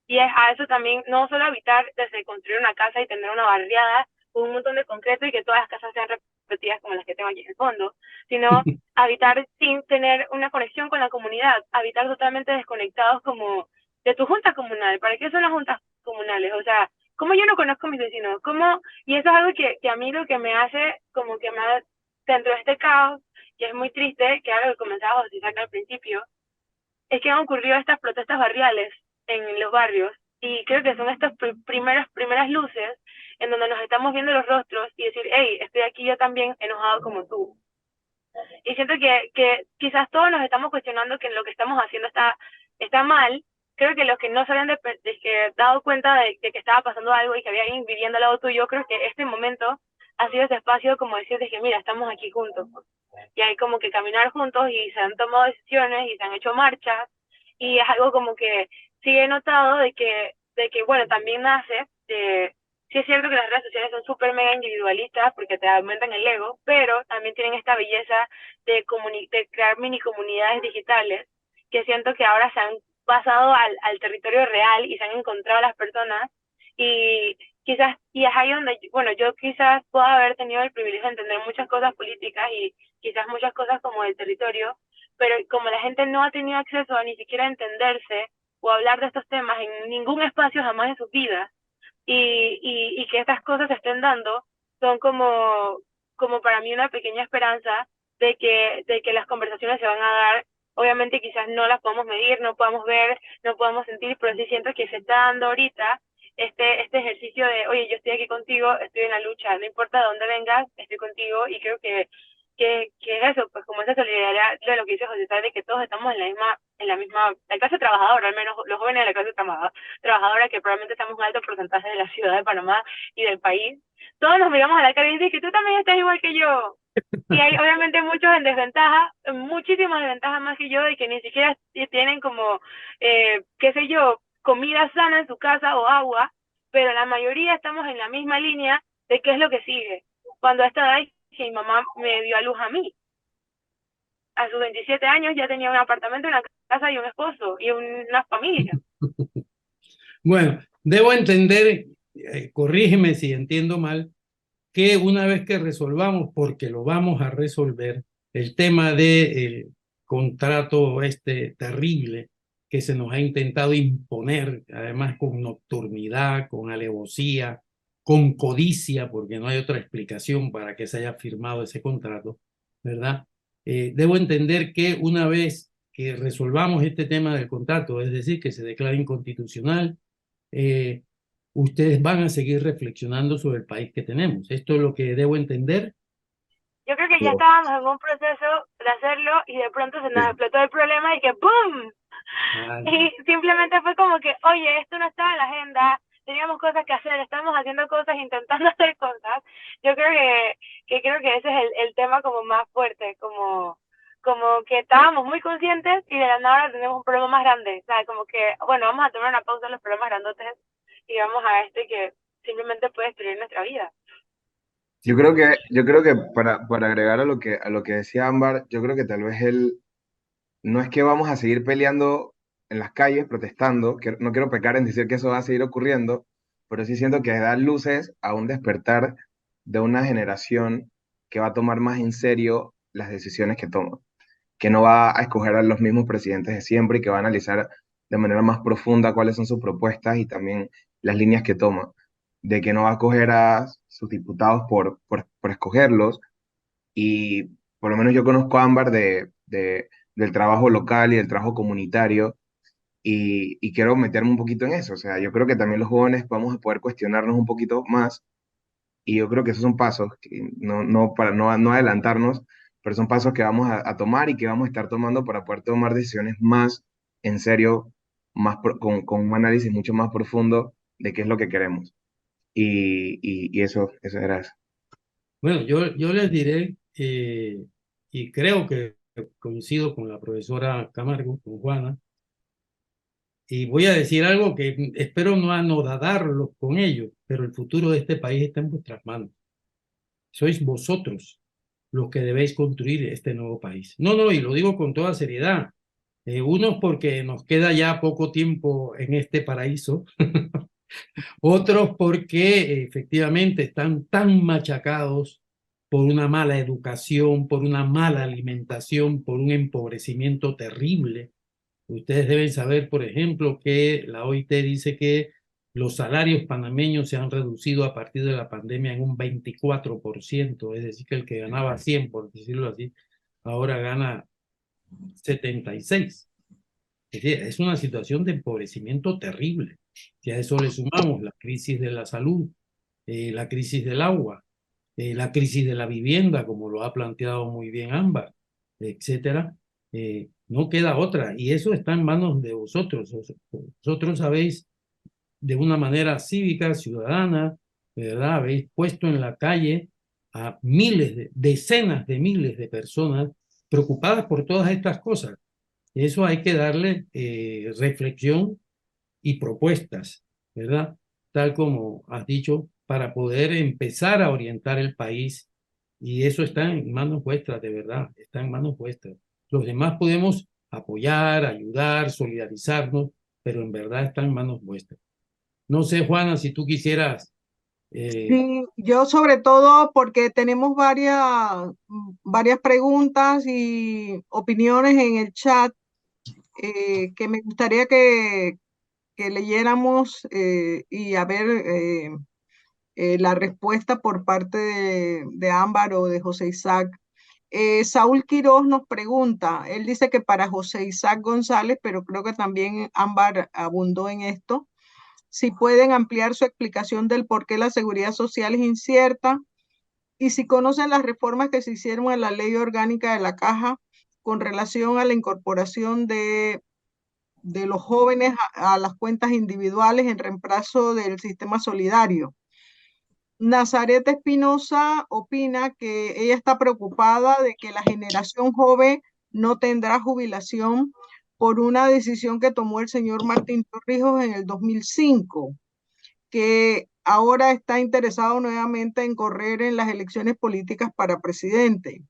Y es a eso también, no solo habitar desde construir una casa y tener una barriada con un montón de concreto y que todas las casas sean repetidas como las que tengo aquí en el fondo, sino habitar sin tener una conexión con la comunidad, habitar totalmente desconectados como de tu junta comunal. ¿Para qué son las juntas comunales? O sea, ¿cómo yo no conozco a mis vecinos? ¿Cómo? Y eso es algo que a mí lo que me hace como que más dentro de este caos, que es muy triste, que algo que comenzaba a bautizar al principio, es que han ocurrido estas protestas barriales en los barrios y creo que son estas primeras luces en donde nos estamos viendo los rostros y decir, hey, estoy aquí yo también enojado como tú. Y siento que quizás todos nos estamos cuestionando que lo que estamos haciendo está mal. Creo que los que no se habían dado cuenta de que estaba pasando algo y que había alguien viviendo al lado tuyo, creo que este momento ha sido ese espacio como decirles que mira, estamos aquí juntos. Y hay como que caminar juntos y se han tomado decisiones y se han hecho marchas y es algo como que sí he notado de que bueno, también nace de, sí es cierto que las redes sociales son súper mega individualistas porque te aumentan el ego, pero también tienen esta belleza de crear mini comunidades digitales que siento que ahora se han pasado al territorio real y se han encontrado a las personas y quizás, y es ahí donde, bueno, yo quizás pueda haber tenido el privilegio de entender muchas cosas políticas y quizás muchas cosas como del territorio, pero como la gente no ha tenido acceso a ni siquiera entenderse o hablar de estos temas en ningún espacio jamás en sus vidas, y que estas cosas se estén dando, son como para mí una pequeña esperanza de que las conversaciones se van a dar. Obviamente quizás no las podemos medir, no podemos ver, no podemos sentir, pero sí siento que se está dando ahorita este ejercicio de, oye, yo estoy aquí contigo, estoy en la lucha, no importa de dónde vengas, estoy contigo y creo que es eso, pues como esa solidaridad de lo que dice José, de que todos estamos la clase trabajadora, al menos los jóvenes de la clase trabajadora, que probablemente estamos un alto porcentaje de la ciudad de Panamá y del país, todos nos miramos a la cara y dicen que tú también estás igual que yo. Y hay obviamente muchos en desventaja, muchísimas desventajas más que yo, de que ni siquiera tienen como, qué sé yo, comida sana en su casa o agua, pero la mayoría estamos en la misma línea de qué es lo que sigue. Cuando a esta edad que mi mamá me dio a luz a mí, a sus 27 años ya tenía un apartamento, una casa y un esposo y una familia. Bueno, debo entender, corrígeme si entiendo mal, que una vez que resolvamos, porque lo vamos a resolver, el tema del contrato este terrible que se nos ha intentado imponer, además con nocturnidad, con alevosía, con codicia, porque no hay otra explicación para que se haya firmado ese contrato, ¿verdad? Debo entender que una vez que resolvamos este tema del contrato, es decir, que se declare inconstitucional, eh, ustedes van a seguir reflexionando sobre el país que tenemos. Esto es lo que debo entender. Yo creo que ya estábamos en un proceso de hacerlo y de pronto se nos explotó el problema y que ¡boom! Y simplemente fue como que, oye, esto no estaba en la agenda, teníamos cosas que hacer, estamos haciendo cosas, intentando hacer cosas. Yo creo que creo que ese es el tema como más fuerte, como que estábamos muy conscientes y de la nada tenemos un problema más grande. O sea, como que, bueno, vamos a tomar una pausa en los problemas grandotes y vamos a este que simplemente puede destruir nuestra vida. Yo creo que para agregar a lo que decía Ámbar, yo creo que tal vez no es que vamos a seguir peleando en las calles, protestando, que no quiero pecar en decir que eso va a seguir ocurriendo, pero sí siento que da luces a un despertar de una generación que va a tomar más en serio las decisiones que toma, que no va a escoger a los mismos presidentes de siempre y que va a analizar de manera más profunda cuáles son sus propuestas y también las líneas que toma, de que no va a escoger a sus diputados por escogerlos. Y por lo menos yo conozco a Ámbar del trabajo local y del trabajo comunitario y quiero meterme un poquito en eso. O sea, yo creo que también los jóvenes vamos a poder cuestionarnos un poquito más y yo creo que esos son pasos, que no, para no adelantarnos, pero son pasos que vamos a tomar y que vamos a estar tomando para poder tomar decisiones más en serio, con un análisis mucho más profundo de qué es lo que queremos. Y eso era eso. Bueno, yo les diré, y creo que coincido con la profesora Camargo, con Juana, y voy a decir algo que espero no anodadarlos con ello, pero el futuro de este país está en vuestras manos. Sois vosotros los que debéis construir este nuevo país. No, no, y lo digo con toda seriedad. Unos porque nos queda ya poco tiempo en este paraíso, otros porque efectivamente están tan machacados por una mala educación, por una mala alimentación, por un empobrecimiento terrible. Ustedes deben saber, por ejemplo, que la OIT dice que los salarios panameños se han reducido a partir de la pandemia en un 24%, es decir, que el que ganaba 100, por decirlo así, ahora gana 76. Es decir, es una situación de empobrecimiento terrible. Si a eso le sumamos la crisis de la salud, la crisis del agua, la crisis de la vivienda, como lo ha planteado muy bien Ámbar, etcétera, no queda otra. Y eso está en manos de vosotros. Vosotros habéis, de una manera cívica, ciudadana, ¿verdad? Habéis puesto en la calle a decenas de miles de personas preocupadas por todas estas cosas. Eso hay que darle reflexión y propuestas, ¿verdad? Tal como has dicho, para poder empezar a orientar el país. Y eso está en manos vuestras, de verdad, está en manos vuestras. Los demás podemos apoyar, ayudar, solidarizarnos, pero en verdad está en manos vuestras. No sé, Juana, si tú quisieras. Sí, yo sobre todo porque tenemos varias preguntas y opiniones en el chat que me gustaría que leyéramos y a ver la respuesta por parte de Ámbar o de José Isaac. Saúl Quiroz nos pregunta, él dice que para José Isaac González, pero creo que también Ámbar abundó en esto, si pueden ampliar su explicación del por qué la seguridad social es incierta y si conocen las reformas que se hicieron a la ley orgánica de la Caja con relación a la incorporación de los jóvenes a las cuentas individuales en reemplazo del sistema solidario. Nazaret Espinosa opina que ella está preocupada de que la generación joven no tendrá jubilación por una decisión que tomó el señor Martín Torrijos en el 2005, que ahora está interesado nuevamente en correr en las elecciones políticas para presidente.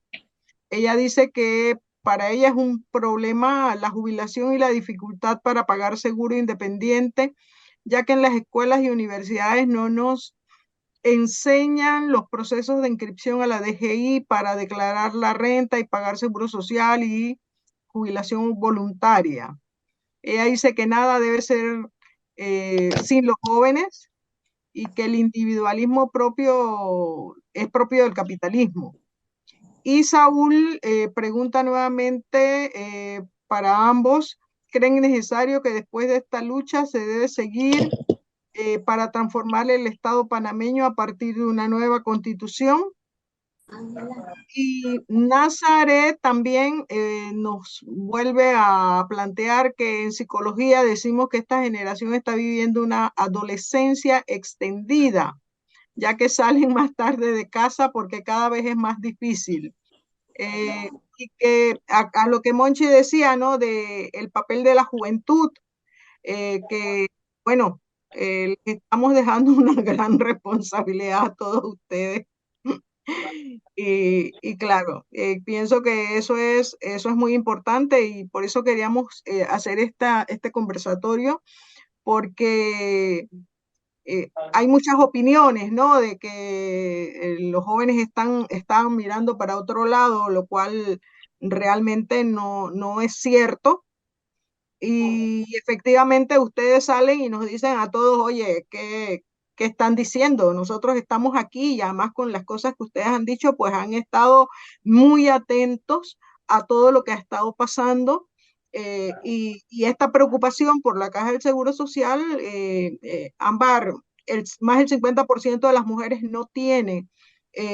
Ella dice que para ella es un problema la jubilación y la dificultad para pagar seguro independiente, ya que en las escuelas y universidades no nos enseñan los procesos de inscripción a la DGI para declarar la renta y pagar seguro social y jubilación voluntaria. Ella dice que nada debe ser sin los jóvenes y que el individualismo es propio del capitalismo. Y Saúl pregunta nuevamente para ambos, ¿creen necesario que después de esta lucha se debe seguir para transformar el Estado panameño a partir de una nueva constitución? Y Nazaret también nos vuelve a plantear que en psicología decimos que esta generación está viviendo una adolescencia extendida, ya que salen más tarde de casa porque cada vez es más difícil. Y que a lo que Monchi decía, ¿no? De el papel de la juventud, que, bueno, les estamos dejando una gran responsabilidad a todos ustedes. Y claro, pienso que eso es muy importante y por eso queríamos hacer este conversatorio, porque hay muchas opiniones, ¿no? De que los jóvenes están mirando para otro lado, lo cual realmente no es cierto. Y efectivamente ustedes salen y nos dicen a todos, oye, ¿qué están diciendo? Nosotros estamos aquí y además con las cosas que ustedes han dicho, pues han estado muy atentos a todo lo que ha estado pasando. Y esta preocupación por la Caja del Seguro Social, Ámbar, más del 50% de las mujeres no tiene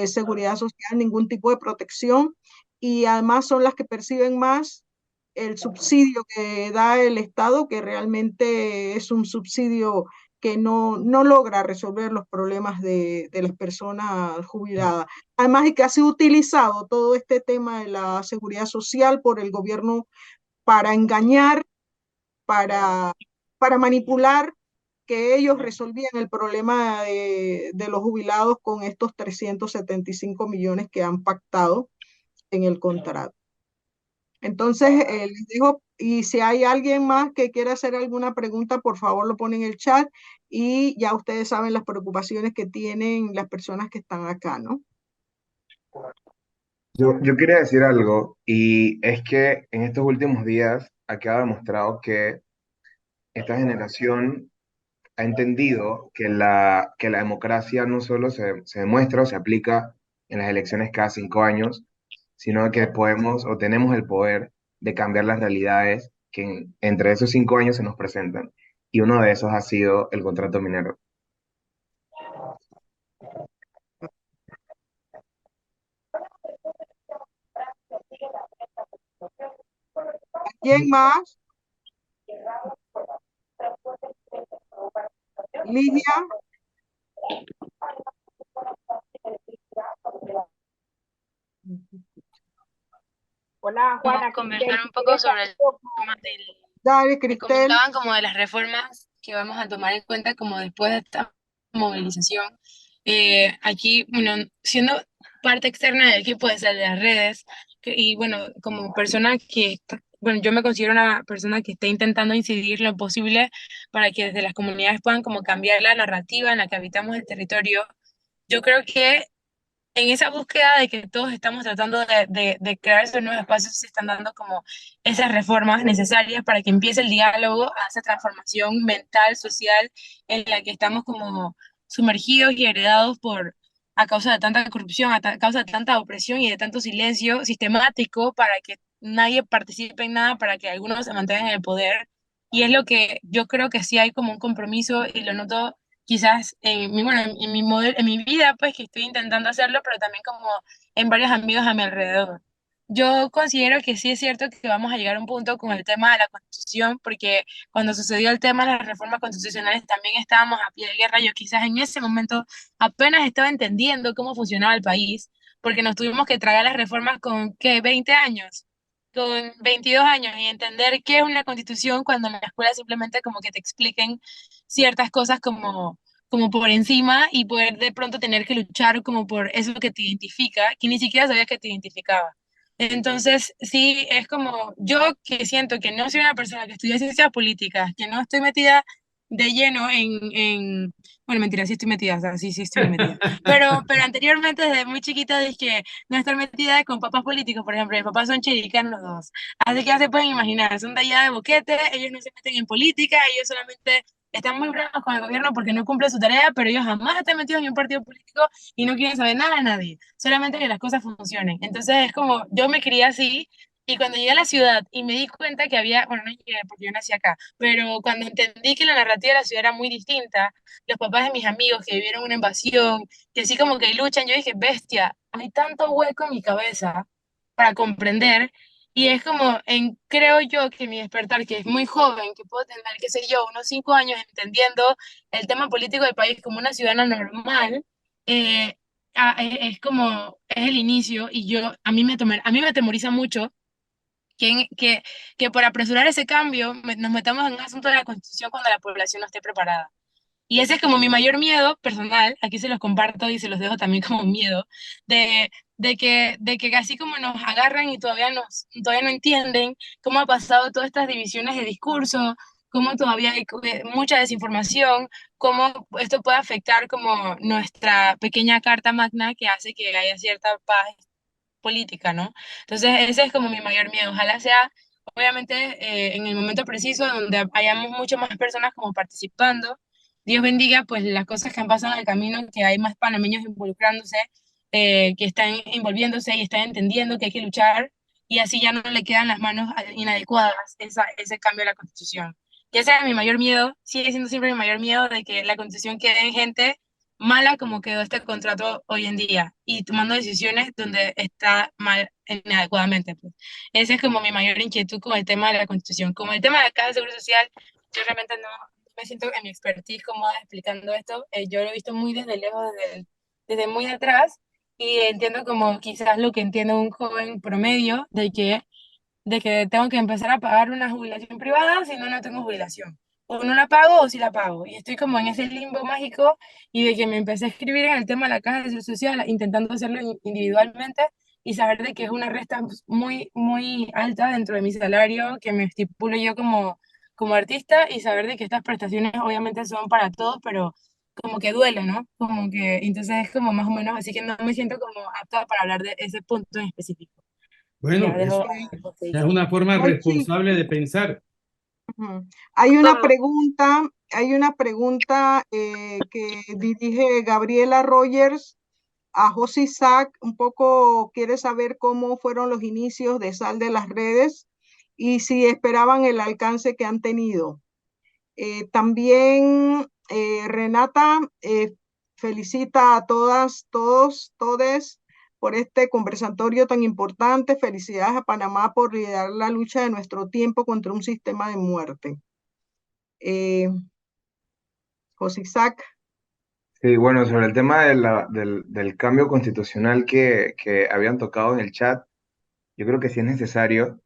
seguridad social, ningún tipo de protección, y además son las que perciben más el subsidio que da el Estado, que realmente es un subsidio que no logra resolver los problemas de las personas jubiladas. Además de que ha sido utilizado todo este tema de la seguridad social por el gobierno para engañar, para, para manipular, que ellos resolvían el problema de los jubilados con estos 375 millones que han pactado en el contrato. Entonces, les dejo, y si hay alguien más que quiera hacer alguna pregunta, por favor lo ponen en el chat, y ya ustedes saben las preocupaciones que tienen las personas que están acá, ¿no? Yo quería decir algo, y es que en estos últimos días ha quedado demostrado que esta generación ha entendido que la democracia no solo se demuestra o se aplica en las elecciones cada 5 años, sino que podemos o tenemos el poder de cambiar las realidades que entre esos 5 años se nos presentan. Y uno de esos ha sido el contrato minero. ¿Quién más? Lidia. Hola, Juana. Conversar un poco sobre el tema Dale, que Cristel. comentaban como de las reformas que vamos a tomar en cuenta como después de esta movilización. Aquí, bueno, siendo parte externa del equipo de las redes, y bueno, como persona bueno, yo me considero una persona que está intentando incidir lo posible para que desde las comunidades puedan como cambiar la narrativa en la que habitamos el territorio. Yo creo que en esa búsqueda de que todos estamos tratando de crear esos nuevos espacios, se están dando como esas reformas necesarias para que empiece el diálogo a esa transformación mental, social, en la que estamos como sumergidos y heredados a causa de tanta corrupción, causa de tanta opresión y de tanto silencio sistemático para que nadie participe en nada, para que algunos se mantengan en el poder. Y es lo que yo creo que sí hay como un compromiso y lo noto quizás bueno, en mi modelo, en mi vida, pues que estoy intentando hacerlo, pero también como en varios amigos a mi alrededor. Yo considero que sí es cierto que vamos a llegar a un punto con el tema de la Constitución, porque cuando sucedió el tema de las reformas constitucionales también estábamos a pie de guerra. Yo quizás en ese momento apenas estaba entendiendo cómo funcionaba el país, porque nos tuvimos que tragar las reformas con, ¿qué? 20 años, con 22 años, y entender qué es una constitución cuando en la escuela simplemente como que te expliquen ciertas cosas como por encima y poder de pronto tener que luchar como por eso que te identifica, que ni siquiera sabías que te identificaba. Entonces, sí, es como yo que siento que no soy una persona que estudia ciencias políticas, que no estoy metida de lleno bueno, mentira, sí estoy metida, o sea, sí, sí estoy metida. Pero anteriormente, desde muy chiquita, dije no estar metida con papás políticos, por ejemplo, mis papás son chiricanos los dos. Así que ya se pueden imaginar, son de allá de Boquete, ellos no se meten en política, ellos solamente están muy bravos con el gobierno porque no cumple su tarea, pero ellos jamás están metidos en un partido político y no quieren saber nada de nadie, solamente que las cosas funcionen. Entonces es como, yo me crié así, y cuando llegué a la ciudad y me di cuenta que había, bueno, no llegué porque yo nací acá, pero cuando entendí que la narrativa de la ciudad era muy distinta, los papás de mis amigos que vivieron una invasión, que así como que luchan, yo dije, bestia, hay tanto hueco en mi cabeza para comprender. Y es como, creo yo que mi despertar, que es muy joven, que puedo tener, qué sé yo, unos 5 años entendiendo el tema político del país como una ciudadana normal, eh, es como, es el inicio. Y a mí me atemoriza mucho que por apresurar ese cambio nos metamos en un asunto de la Constitución cuando la población no esté preparada. Y ese es como mi mayor miedo personal, aquí se los comparto y se los dejo también como miedo, de que así como nos agarran y todavía no entienden cómo ha pasado todas estas divisiones de discurso, cómo todavía hay mucha desinformación, cómo esto puede afectar como nuestra pequeña carta magna que hace que haya cierta paz política, ¿no? Entonces, ese es como mi mayor miedo. Ojalá sea, obviamente, en el momento preciso donde hayamos muchas más personas como participando. Dios bendiga, pues, las cosas que han pasado en el camino, que hay más panameños involucrándose, que están envolviéndose y están entendiendo que hay que luchar, y así ya no le quedan las manos inadecuadas ese cambio de la Constitución. Y ese es mi mayor miedo, sigue siendo siempre mi mayor miedo de que la Constitución quede en gente mala como quedó este contrato hoy en día y tomando decisiones donde está mal inadecuadamente, pues. Esa es como mi mayor inquietud con el tema de la Constitución. Como el tema de acá de Seguro Social, yo realmente no me siento en mi expertise cómoda explicando esto. Yo lo he visto muy desde lejos, desde muy atrás, y entiendo como quizás lo que entiende un joven promedio de que tengo que empezar a pagar una jubilación privada, si no, no tengo jubilación. O no la pago o sí la pago. Y estoy como en ese limbo mágico y de que me empecé a escribir en el tema de la caja de seguro social, intentando hacerlo individualmente y saber de que es una resta muy, muy alta dentro de mi salario que me estipulo yo como artista, y saber de que estas prestaciones obviamente son para todos, pero como que duele, ¿no? Como que entonces es como más o menos, así que no me siento como apta para hablar de ese punto en específico. Y ya Bueno, dejo eso Ok. a es Joseito. una forma Ay, sí. responsable de pensar. Ujú. Hay una pregunta que dirige Gabriela Rogers a José Isaac. Un poco quiere saber cómo fueron los inicios de Sal de las Redes y si esperaban el alcance que han tenido. También Renata felicita a todas, todos, todes por este conversatorio tan importante. Felicidades a Panamá por liderar la lucha de nuestro tiempo contra un sistema de muerte. José Isaac. Sí, bueno, sobre el tema del cambio constitucional que habían tocado en el chat, yo creo que sí es necesario.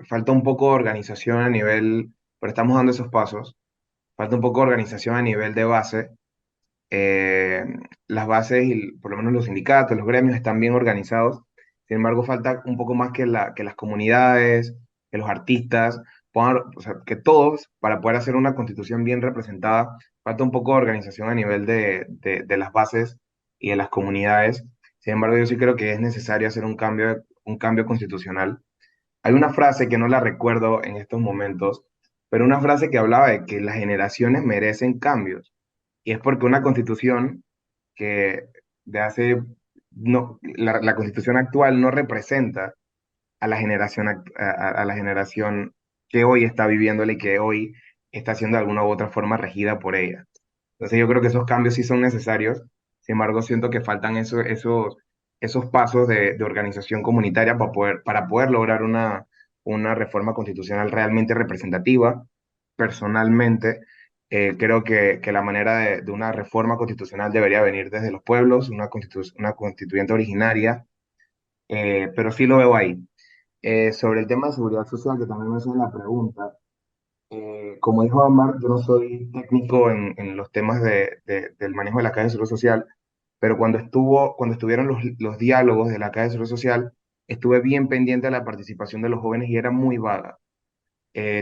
Falta un poco de organización a nivel, pero estamos dando esos pasos. Falta un poco de organización a nivel de base. eh, las bases y por lo menos los sindicatos, los gremios están bien organizados. Sin embargo, falta un poco más que las comunidades, que los artistas, o sea, que todos, para poder hacer una constitución bien representada, falta un poco de organización a nivel de las bases y de las comunidades. Sin embargo, yo sí creo que es necesario hacer un cambio constitucional. Hay una frase que no la recuerdo en estos momentos, pero una frase que hablaba de que las generaciones merecen cambios. Y es porque una constitución que de hace, no, la constitución actual no representa a la generación, a la generación que hoy está viviéndola y que hoy está siendo de alguna u otra forma regida por ella. Entonces yo creo que esos cambios sí son necesarios. Sin embargo, siento que faltan esos pasos de organización comunitaria para poder lograr una reforma constitucional realmente representativa. Personalmente, creo que la manera de una reforma constitucional debería venir desde los pueblos, una constituyente originaria, pero sí lo veo ahí. Sobre el tema de seguridad social, que también me hace la pregunta, como dijo Amar, yo no soy técnico en los temas del manejo de la caja de seguro social, pero cuando estuvieron los diálogos de la caja de seguro social, estuve bien pendiente de la participación de los jóvenes y era muy vaga.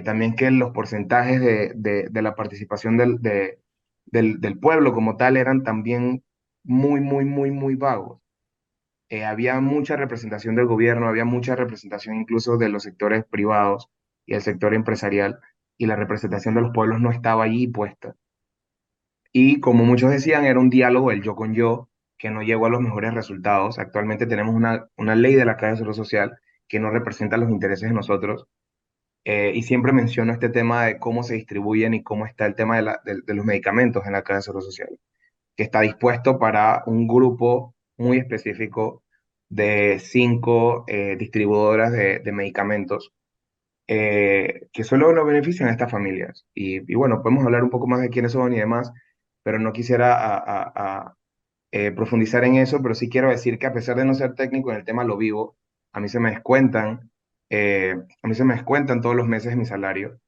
También que los porcentajes de la participación del pueblo como tal eran también muy, muy, muy, muy vagos. Había mucha representación del gobierno, había mucha representación incluso de los sectores privados y el sector empresarial, y la representación de los pueblos no estaba allí puesta. Y como muchos decían, era un diálogo el yo con yo, que no llegó a los mejores resultados. Actualmente tenemos una ley de la Caja de Seguro Social que no representa los intereses de nosotros. Y siempre menciono este tema de cómo se distribuyen y cómo está el tema de los medicamentos en la Caja de Seguro Social, que está dispuesto para un grupo muy específico de 5 distribuidoras de medicamentos, que solo lo benefician a estas familias. Y bueno, podemos hablar un poco más de quiénes son y demás, pero no quisiera profundizar en eso, pero sí quiero decir que a pesar de no ser técnico en el tema, lo vivo. A mí se me descuentan, a mí se me descuentan todos los meses mi salario,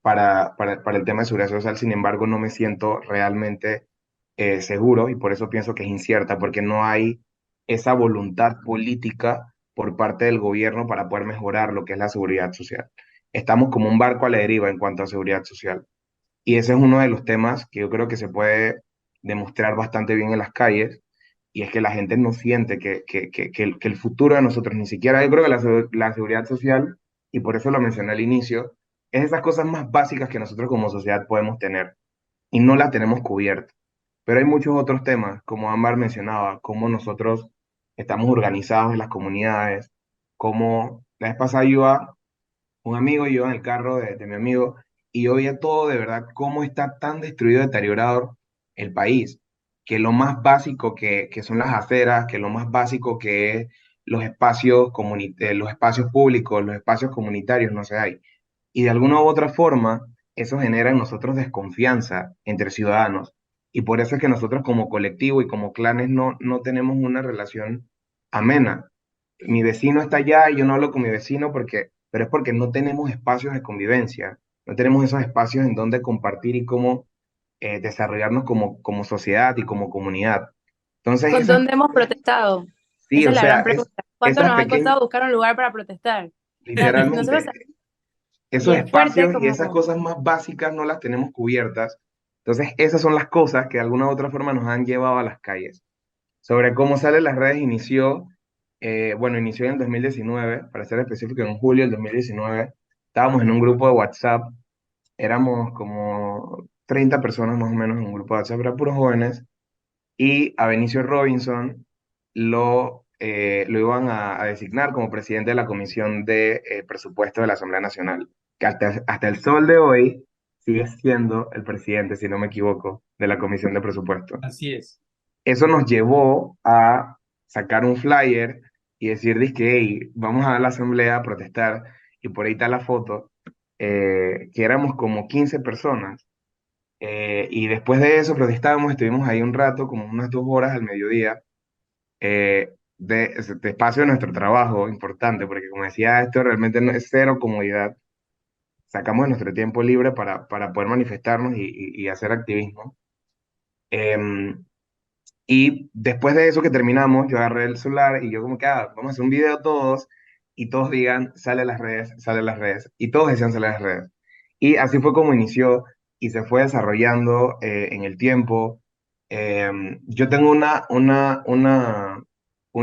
para el tema de seguridad social. Sin embargo, no me siento realmente seguro, y por eso pienso que es incierta, porque no hay esa voluntad política por parte del gobierno para poder mejorar lo que es la seguridad social. estamos como un barco a la deriva en cuanto a seguridad social. Y ese es uno de los temas que yo creo que se puede demostrar bastante bien en las calles, y es que la gente no siente que el futuro de nosotros, ni siquiera yo creo que la seguridad social, y por eso lo mencioné al inicio, es esas cosas más básicas que nosotros como sociedad podemos tener y no las tenemos cubiertas. Pero hay muchos otros temas, como Ámbar mencionaba, cómo nosotros estamos organizados en las comunidades, cómo la vez pasada iba un amigo y yo en el carro de mi amigo, y yo veía todo de verdad, cómo está tan destruido, deteriorado el país, que lo más básico que son las aceras, que lo más básico que es los espacios públicos, los espacios comunitarios, no se hay. Y de alguna u otra forma, eso genera en nosotros desconfianza entre ciudadanos. Y por eso es que nosotros como colectivo y como clanes no tenemos una relación amena. Mi vecino está allá y yo no hablo con mi vecino pero es porque no tenemos espacios de convivencia, no tenemos esos espacios en donde compartir y cómo desarrollarnos como sociedad y como comunidad. Entonces, ¿Con dónde hemos protestado? sí, Esa o es la sea, gran pregunta. ¿Cuánto esas nos ha pequeñas, costado buscar un lugar para protestar? Nosotros, literalmente, y esos es fuerte espacios y esas como, cosas más básicas no las tenemos cubiertas. Entonces, esas son las cosas que de alguna u otra forma nos han llevado a las calles. Sobre cómo sale las redes inició en el 2019, para ser específico, en julio del 2019. Estábamos en un grupo de WhatsApp, éramos como 30 personas más o menos en un grupo de WhatsApp, eran puros jóvenes, y a Benicio Robinson lo iban a designar como presidente de la Comisión de Presupuesto de la Asamblea Nacional, que hasta el sol de hoy sigue siendo el presidente, si no me equivoco, de la Comisión de Presupuesto. Así es. Eso nos llevó a sacar un flyer y decir, dizque, hey, vamos a la asamblea a protestar, y por ahí está la foto, que éramos como 15 personas. Y después de eso protestábamos, estuvimos ahí un rato, como unas 2 horas al mediodía, de espacio de nuestro trabajo, importante, porque como decía, esto realmente no es cero comodidad. Sacamos nuestro tiempo libre para poder manifestarnos y hacer activismo. Em, Y después de eso que terminamos, yo agarré el celular y yo como que, vamos a hacer un video todos, y todos digan, sale a las redes, sale a las redes. Y todos decían, sale a las redes. Y así fue como inició y se fue desarrollando en el tiempo. Yo tengo una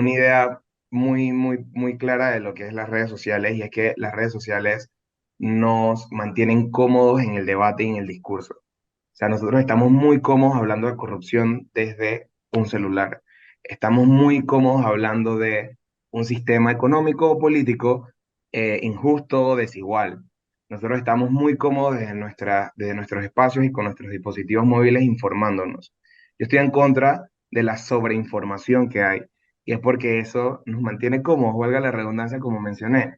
idea muy clara de lo que es las redes sociales, y es que las redes sociales nos mantienen cómodos en el debate y en el discurso. O sea, nosotros estamos muy cómodos hablando de corrupción desde un celular. Estamos muy cómodos hablando de un sistema económico o político injusto, desigual. Nosotros estamos muy cómodos desde nuestros espacios y con nuestros dispositivos móviles informándonos. Yo estoy en contra de la sobreinformación que hay, y es porque eso nos mantiene cómodos, valga la redundancia como mencioné,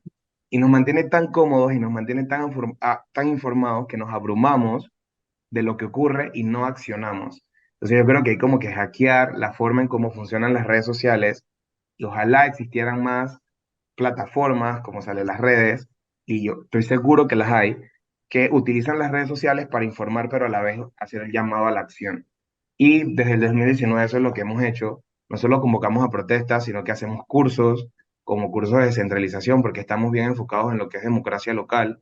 y nos mantiene tan cómodos y nos mantiene tan informados que nos abrumamos de lo que ocurre y no accionamos. Entonces yo creo que hay como que hackear la forma en cómo funcionan las redes sociales, y ojalá existieran más plataformas como sale las redes, y yo estoy seguro que las hay, que utilizan las redes sociales para informar, pero a la vez hacer el llamado a la acción. Y desde el 2019 eso es lo que hemos hecho. No solo convocamos a protestas, sino que hacemos cursos, como cursos de descentralización, porque estamos bien enfocados en lo que es democracia local.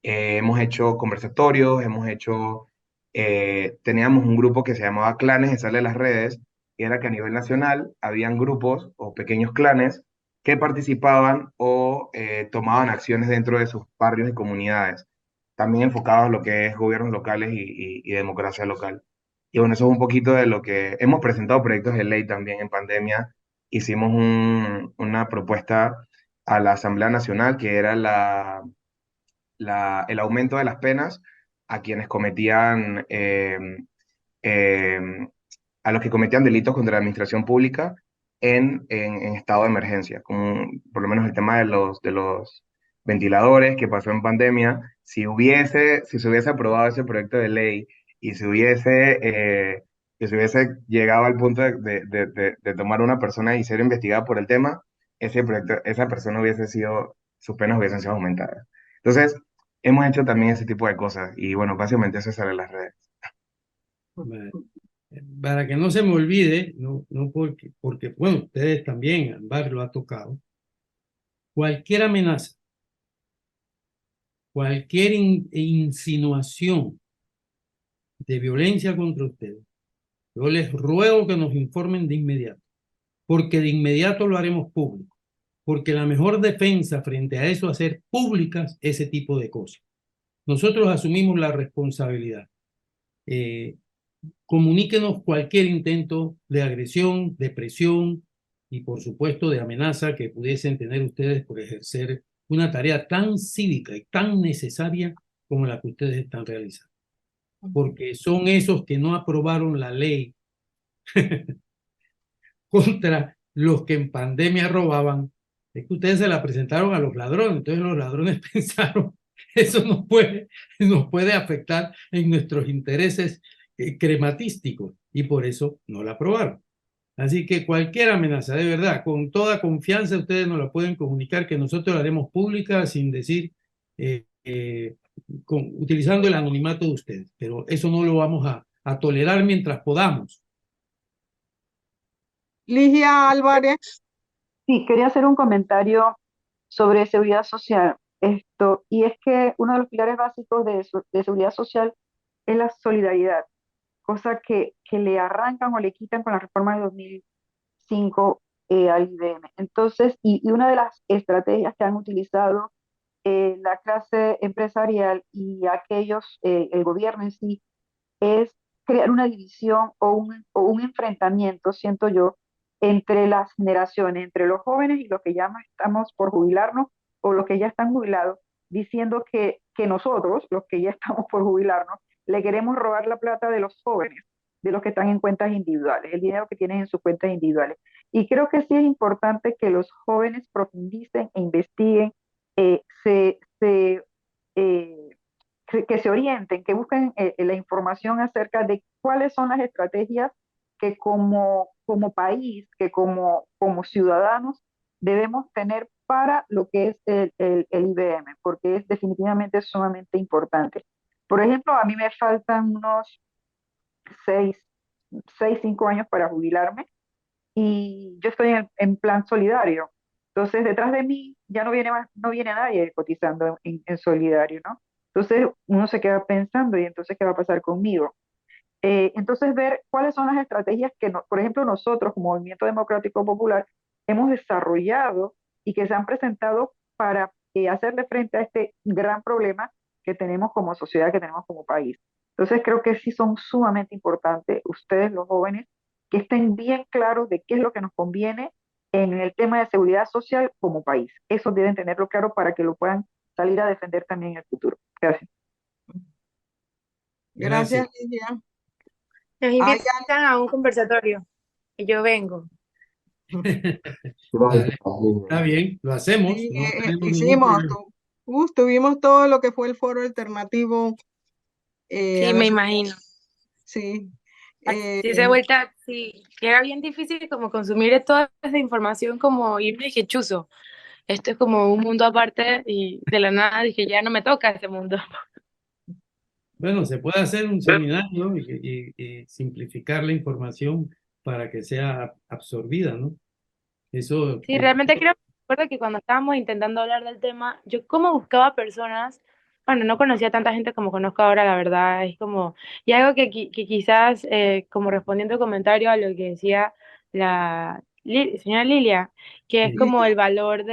Hemos hecho conversatorios, teníamos un grupo que se llamaba Clanes de Sale de las Redes, y era que a nivel nacional habían grupos o pequeños clanes que participaban o tomaban acciones dentro de sus barrios y comunidades, también enfocados en lo que es gobiernos locales y democracia local. Y bueno, eso es un poquito de lo que hemos presentado proyectos de ley también en pandemia. Hicimos una propuesta a la Asamblea Nacional, que era el aumento de las penas a quienes cometían, eh, a los que cometían delitos contra la administración pública en estado de emergencia, como por lo menos el tema de los ventiladores que pasó en pandemia. Si se hubiese aprobado ese proyecto de ley y si se hubiese llegado al punto de tomar una persona y ser investigada por el tema, esa persona sus penas hubiesen sido aumentadas. Entonces, hemos hecho también ese tipo de cosas, y bueno, básicamente eso sale en las redes. Vale. Para que no se me olvide, no porque, bueno, ustedes también, Ambar lo ha tocado, cualquier amenaza cualquier insinuación de violencia contra ustedes, yo les ruego que nos informen de inmediato, porque de inmediato lo haremos público, porque la mejor defensa frente a eso es hacer públicas ese tipo de cosas. Nosotros asumimos la responsabilidad. Comuníquenos cualquier intento de agresión, de presión y por supuesto de amenaza que pudiesen tener ustedes por ejercer una tarea tan cívica y tan necesaria como la que ustedes están realizando. Porque son esos que no aprobaron la ley contra los que en pandemia robaban. Es que ustedes se la presentaron a los ladrones, entonces los ladrones pensaron eso nos puede afectar en nuestros intereses crematísticos y por eso no la aprobaron. Así que cualquier amenaza, de verdad, con toda confianza ustedes nos la pueden comunicar, que nosotros la haremos pública sin decir, utilizando el anonimato de ustedes, pero eso no lo vamos a tolerar mientras podamos. Ligia Álvarez. Sí, quería hacer un comentario sobre seguridad social. Y es que uno de los pilares básicos de seguridad social es la solidaridad, cosa que le arrancan o le quitan con la reforma de 2005 al IBM. Entonces, y una de las estrategias que han utilizado la clase empresarial y aquellos, el gobierno en sí, es crear una división o un enfrentamiento, siento yo, entre las generaciones, entre los jóvenes y los que ya no estamos por jubilarnos o los que ya están jubilados, diciendo que nosotros, los que ya estamos por jubilarnos, le queremos robar la plata de los jóvenes, de los que están en cuentas individuales, el dinero que tienen en sus cuentas individuales. Y creo que sí es importante que los jóvenes profundicen e investiguen, eh, se, se, eh, que se orienten, que busquen la información acerca de cuáles son las estrategias que como país, que como ciudadanos debemos tener para lo que es el IBM, porque es definitivamente sumamente importante. Por ejemplo, a mí me faltan unos 6, 5 años para jubilarme y yo estoy en plan solidario. Entonces, detrás de mí ya no viene nadie cotizando en solidario, ¿no? Entonces, uno se queda pensando, y entonces, ¿qué va a pasar conmigo? Entonces, ver cuáles son las estrategias que, por ejemplo, nosotros como Movimiento Democrático Popular hemos desarrollado y que se han presentado para hacerle frente a este gran problema que tenemos como sociedad, que tenemos como país. Entonces, creo que sí son sumamente importantes ustedes, los jóvenes, que estén bien claros de qué es lo que nos conviene en el tema de seguridad social como país. Eso deben tenerlo claro para que lo puedan salir a defender también en el futuro. Gracias. Gracias, Ligia. Nos invitan a un conversatorio y yo vengo. Vale, está bien, lo hacemos. Sí, No tenemos ningún hicimos, problema. tuvimos todo lo que fue el foro alternativo. Sí, a me la- imagino. Sí. Sí, esa vuelta, sí, que era bien difícil como consumir toda esa información, como irme dije, chuzo, esto es como un mundo aparte y de la nada dije, ya no me toca ese mundo. Bueno, se puede hacer un seminario y simplificar la información para que sea absorbida, ¿no? Eso, Sí, realmente creo, recuerdo que cuando estábamos intentando hablar del tema, yo como buscaba personas, bueno, no conocía tanta gente como conozco ahora, la verdad, es como, y algo que quizás, como respondiendo al comentario a lo que decía la señora Lilia, que es como el valor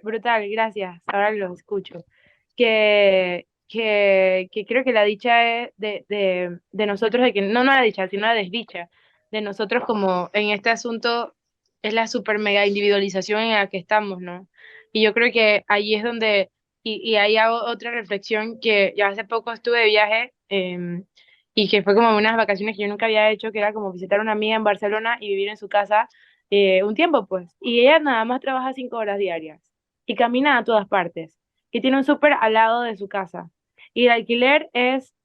brutal, gracias, ahora lo escucho, que creo que la dicha es de nosotros, de que, no la dicha, sino la desdicha, de nosotros como en este asunto es la super mega individualización en la que estamos, ¿no? Y yo creo que ahí es donde, y ahí hago otra reflexión, que ya hace poco estuve de viaje y que fue como unas vacaciones que yo nunca había hecho, que era como visitar a una amiga en Barcelona y vivir en su casa un tiempo, pues. Y ella nada más trabaja 5 horas diarias y camina a todas partes, que tiene un súper al lado de su casa. Y el alquiler es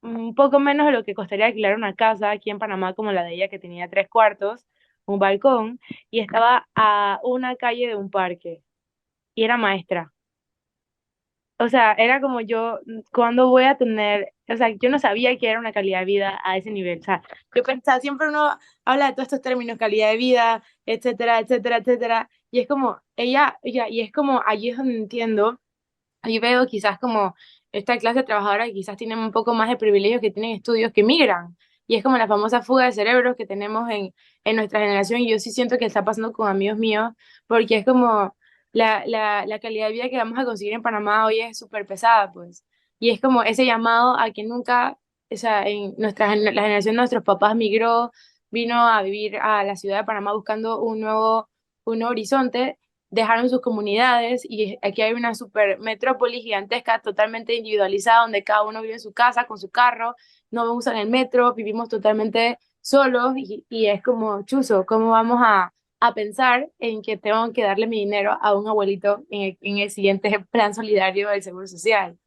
un poco menos de lo que costaría alquilar una casa aquí en Panamá como la de ella, que tenía 3 cuartos, un balcón, y estaba a una calle de un parque, y era maestra. O sea, era como yo, ¿cuándo voy a tener? O sea, yo no sabía que era una calidad de vida a ese nivel. O sea, yo pensaba, siempre uno habla de todos estos términos, calidad de vida, etcétera, etcétera, etcétera, y es como, y es como, allí es donde entiendo ahí veo quizás como esta clase trabajadora que quizás tienen un poco más de privilegios, que tienen estudios, que migran. Y es como la famosa fuga de cerebros que tenemos en nuestra generación. Y yo sí siento que está pasando con amigos míos, porque es como la calidad de vida que vamos a conseguir en Panamá hoy es súper pesada, pues. Y es como ese llamado a que nunca, o sea, la generación de nuestros papás migró, vino a vivir a la ciudad de Panamá buscando un nuevo horizonte, dejaron sus comunidades y aquí hay una super metrópoli gigantesca, totalmente individualizada, donde cada uno vive en su casa, con su carro, no usan el metro, vivimos totalmente solos y es como, chuzo, ¿cómo vamos a pensar en que tengo que darle mi dinero a un abuelito en el siguiente plan solidario del Seguro Social?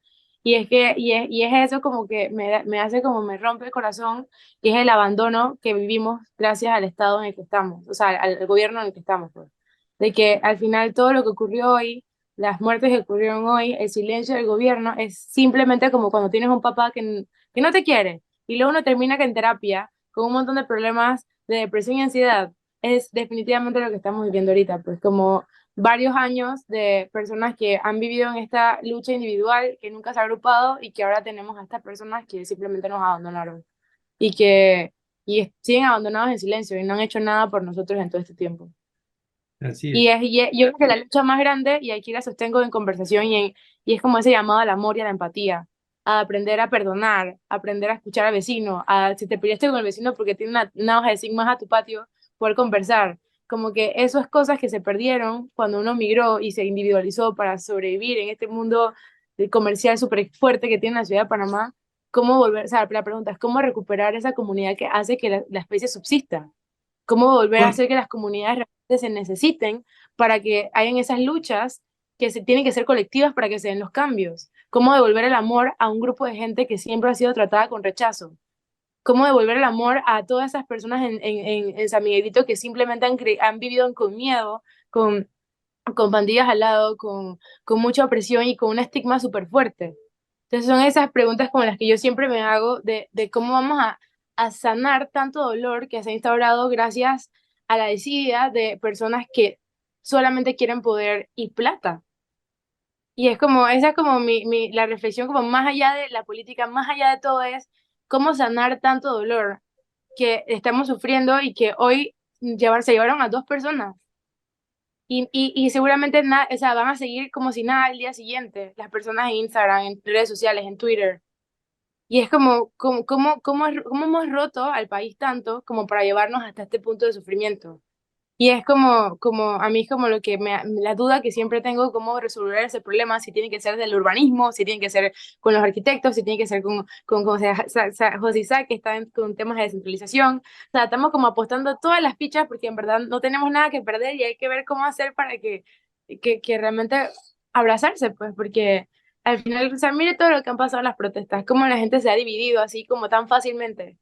Y es eso como que me hace como me rompe el corazón, y es el abandono que vivimos gracias al estado en el que estamos, o sea, al gobierno en el que estamos, pues. De que al final todo lo que ocurrió hoy, las muertes que ocurrieron hoy, el silencio del gobierno, es simplemente como cuando tienes un papá que no te quiere y luego uno termina que en terapia con un montón de problemas de depresión y ansiedad. Es definitivamente lo que estamos viviendo ahorita, pues como varios años de personas que han vivido en esta lucha individual, que nunca se ha agrupado y que ahora tenemos a estas personas que simplemente nos abandonaron y que siguen abandonados en silencio y no han hecho nada por nosotros en todo este tiempo. Así es. Yo creo que la lucha más grande, y aquí la sostengo en conversación, y es como ese llamado al amor y a la empatía, a aprender a perdonar, a aprender a escuchar al vecino, a si te peleaste con el vecino porque tiene una hoja de zinc más a tu patio, poder conversar. Como que esas cosas que se perdieron cuando uno migró y se individualizó para sobrevivir en este mundo comercial súper fuerte que tiene la ciudad de Panamá, ¿cómo volver? O sea, la pregunta es cómo recuperar esa comunidad que hace que la especie subsista, cómo volver a Bueno, hacer que las comunidades realmente se necesiten para que hayan esas luchas que se tienen que ser colectivas para que se den los cambios, cómo devolver el amor a un grupo de gente que siempre ha sido tratada con rechazo, cómo devolver el amor a todas esas personas en San Miguelito que simplemente han vivido con miedo, con pandillas al lado, con mucha opresión y con un estigma súper fuerte. Entonces son esas preguntas como las que yo siempre me hago de cómo vamos a sanar tanto dolor que se ha instaurado gracias a la desidia de personas que solamente quieren poder y plata. Y es como, esa es como la reflexión como más allá de la política, más allá de todo es cómo sanar tanto dolor que estamos sufriendo y que hoy se llevaron a dos personas y seguramente o sea, van a seguir como si nada al día siguiente, las personas en Instagram, en redes sociales, en Twitter. Y es como, cómo hemos roto al país tanto como para llevarnos hasta este punto de sufrimiento. Y es como a mí es como lo que la duda que siempre tengo, cómo resolver ese problema, si tiene que ser del urbanismo, si tiene que ser con los arquitectos, si tiene que ser con José Isaac, que está con temas de descentralización. O sea, estamos como apostando todas las fichas porque en verdad no tenemos nada que perder y hay que ver cómo hacer para que realmente abrazarse, pues, porque al final, o sea, mire todo lo que han pasado en las protestas, cómo la gente se ha dividido así como tan fácilmente.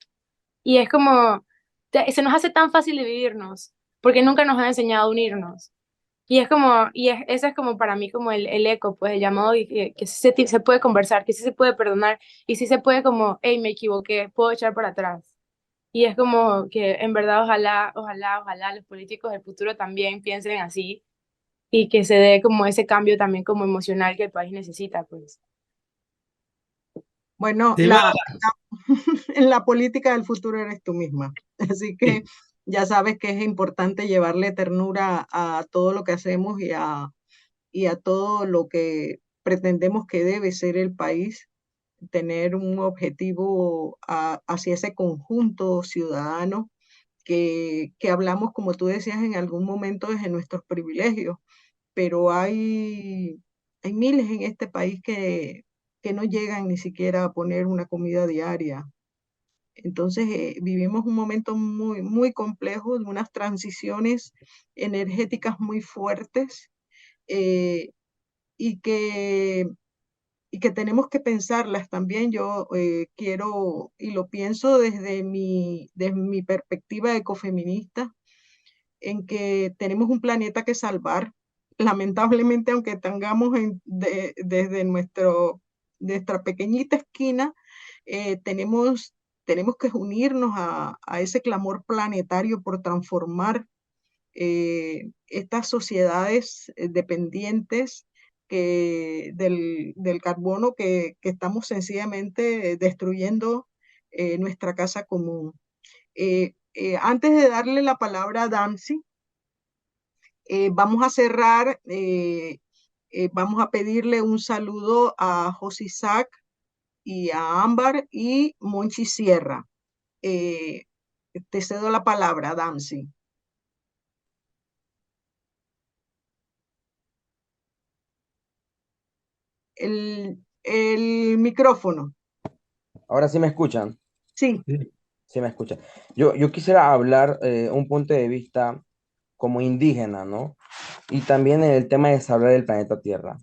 Y es como, se nos hace tan fácil dividirnos, porque nunca nos han enseñado a unirnos. Y es como, ese es como para mí como el eco, pues el llamado y que sí se puede conversar, que sí se puede perdonar y sí se puede como, hey, me equivoqué, puedo echar para atrás. Y es como que en verdad ojalá los políticos del futuro también piensen así y que se dé como ese cambio también como emocional que el país necesita, pues. Bueno, te va, en la política del futuro eres tú misma. Así que sí, ya sabes que es importante llevarle ternura a todo lo que hacemos y a todo lo que pretendemos que debe ser el país, tener un objetivo hacia ese conjunto ciudadano que hablamos, como tú decías, en algún momento desde nuestros privilegios, pero hay miles en este país que no llegan ni siquiera a poner una comida diaria. Entonces, vivimos un momento muy, muy complejo, de unas transiciones energéticas muy fuertes, eh, y que, y que tenemos que pensarlas también. Yo quiero, y lo pienso desde mi perspectiva ecofeminista, en que tenemos un planeta que salvar. Lamentablemente, aunque tengamos desde nuestra pequeñita esquina, tenemos que unirnos a ese clamor planetario por transformar estas sociedades dependientes del carbono que estamos sencillamente destruyendo nuestra casa común. Antes de darle la palabra a Damsi, vamos a cerrar, vamos a pedirle un saludo a José Isaac y a Ámbar y Monchi Sierra. Te cedo la palabra, Damsi. El micrófono. Ahora sí me escuchan, Sí. Sí. sí me escuchan. Yo quisiera hablar un punto de vista como indígena, ¿no? Y también en el tema de salvar el planeta Tierra.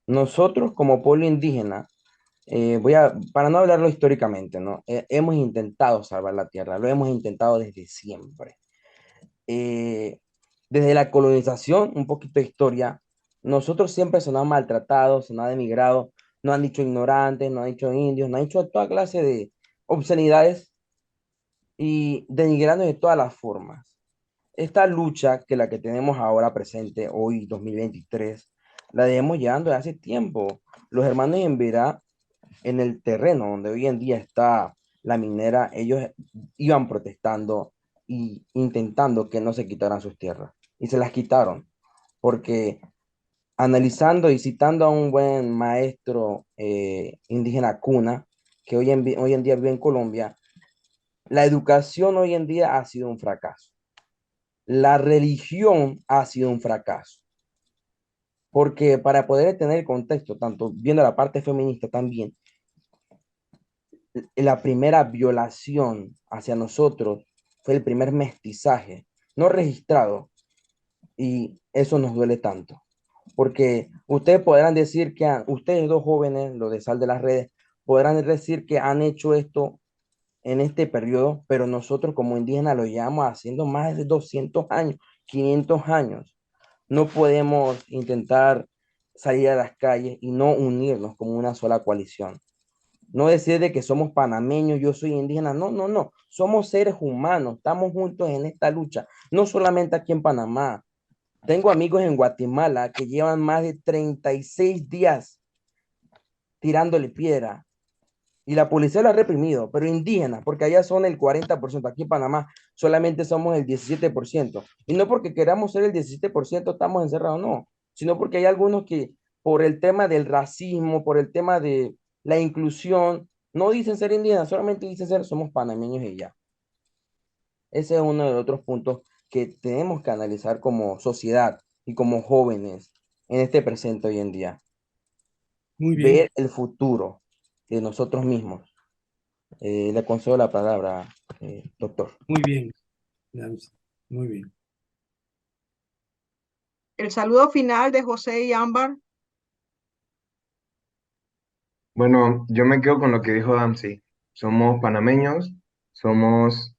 Nosotros como pueblo indígena, para no hablarlo históricamente, ¿no? Hemos intentado salvar la Tierra, lo hemos intentado desde siempre. Eh, Desde la colonización, un poquito de historia, nosotros siempre se nos han maltratado, se nos han denigrado, nos han dicho ignorantes, nos han dicho indios, nos han dicho toda clase de obscenidades y denigrando de todas las formas. Esta lucha que la que tenemos ahora presente, hoy 2023, la debemos llevando de hace tiempo. Los hermanos en Verá, en el terreno donde hoy en día está la minera, ellos iban protestando y intentando que no se quitaran sus tierras. Y se las quitaron, porque analizando y citando a un buen maestro indígena Cuna, que hoy en día vive en Colombia, la educación hoy en día ha sido un fracaso. La religión ha sido un fracaso. Porque para poder tener el contexto, tanto viendo la parte feminista también, la primera violación hacia nosotros fue el primer mestizaje no registrado y eso nos duele tanto. Porque ustedes podrán decir que ustedes dos jóvenes, los de Sal de las Redes, podrán decir que han hecho esto en este periodo, pero nosotros como indígenas lo llevamos haciendo más de 200 años, 500 años. No podemos intentar salir a las calles y no unirnos como una sola coalición. No decir de que somos panameños, yo soy indígena. No, no, no. Somos seres humanos. Estamos juntos en esta lucha. No solamente aquí en Panamá. Tengo amigos en Guatemala que llevan más de 36 días tirándole piedra y la policía lo ha reprimido, pero indígenas, porque allá son el 40%, aquí en Panamá solamente somos el 17%. Y no porque queramos ser el 17% estamos encerrados, no, sino porque hay algunos que por el tema del racismo, por el tema de la inclusión, no dicen ser indígenas, solamente dicen ser somos panameños y ya. Ese es uno de los otros puntos que tenemos que analizar como sociedad y como jóvenes en este presente hoy en día. Muy bien, Ver el futuro de nosotros mismos. Le concedo la palabra, doctor. muy bien, Nancy, muy bien. El saludo final de José y Ámbar. Bueno, yo me quedo con lo que dijo Damsi. Somos panameños, somos,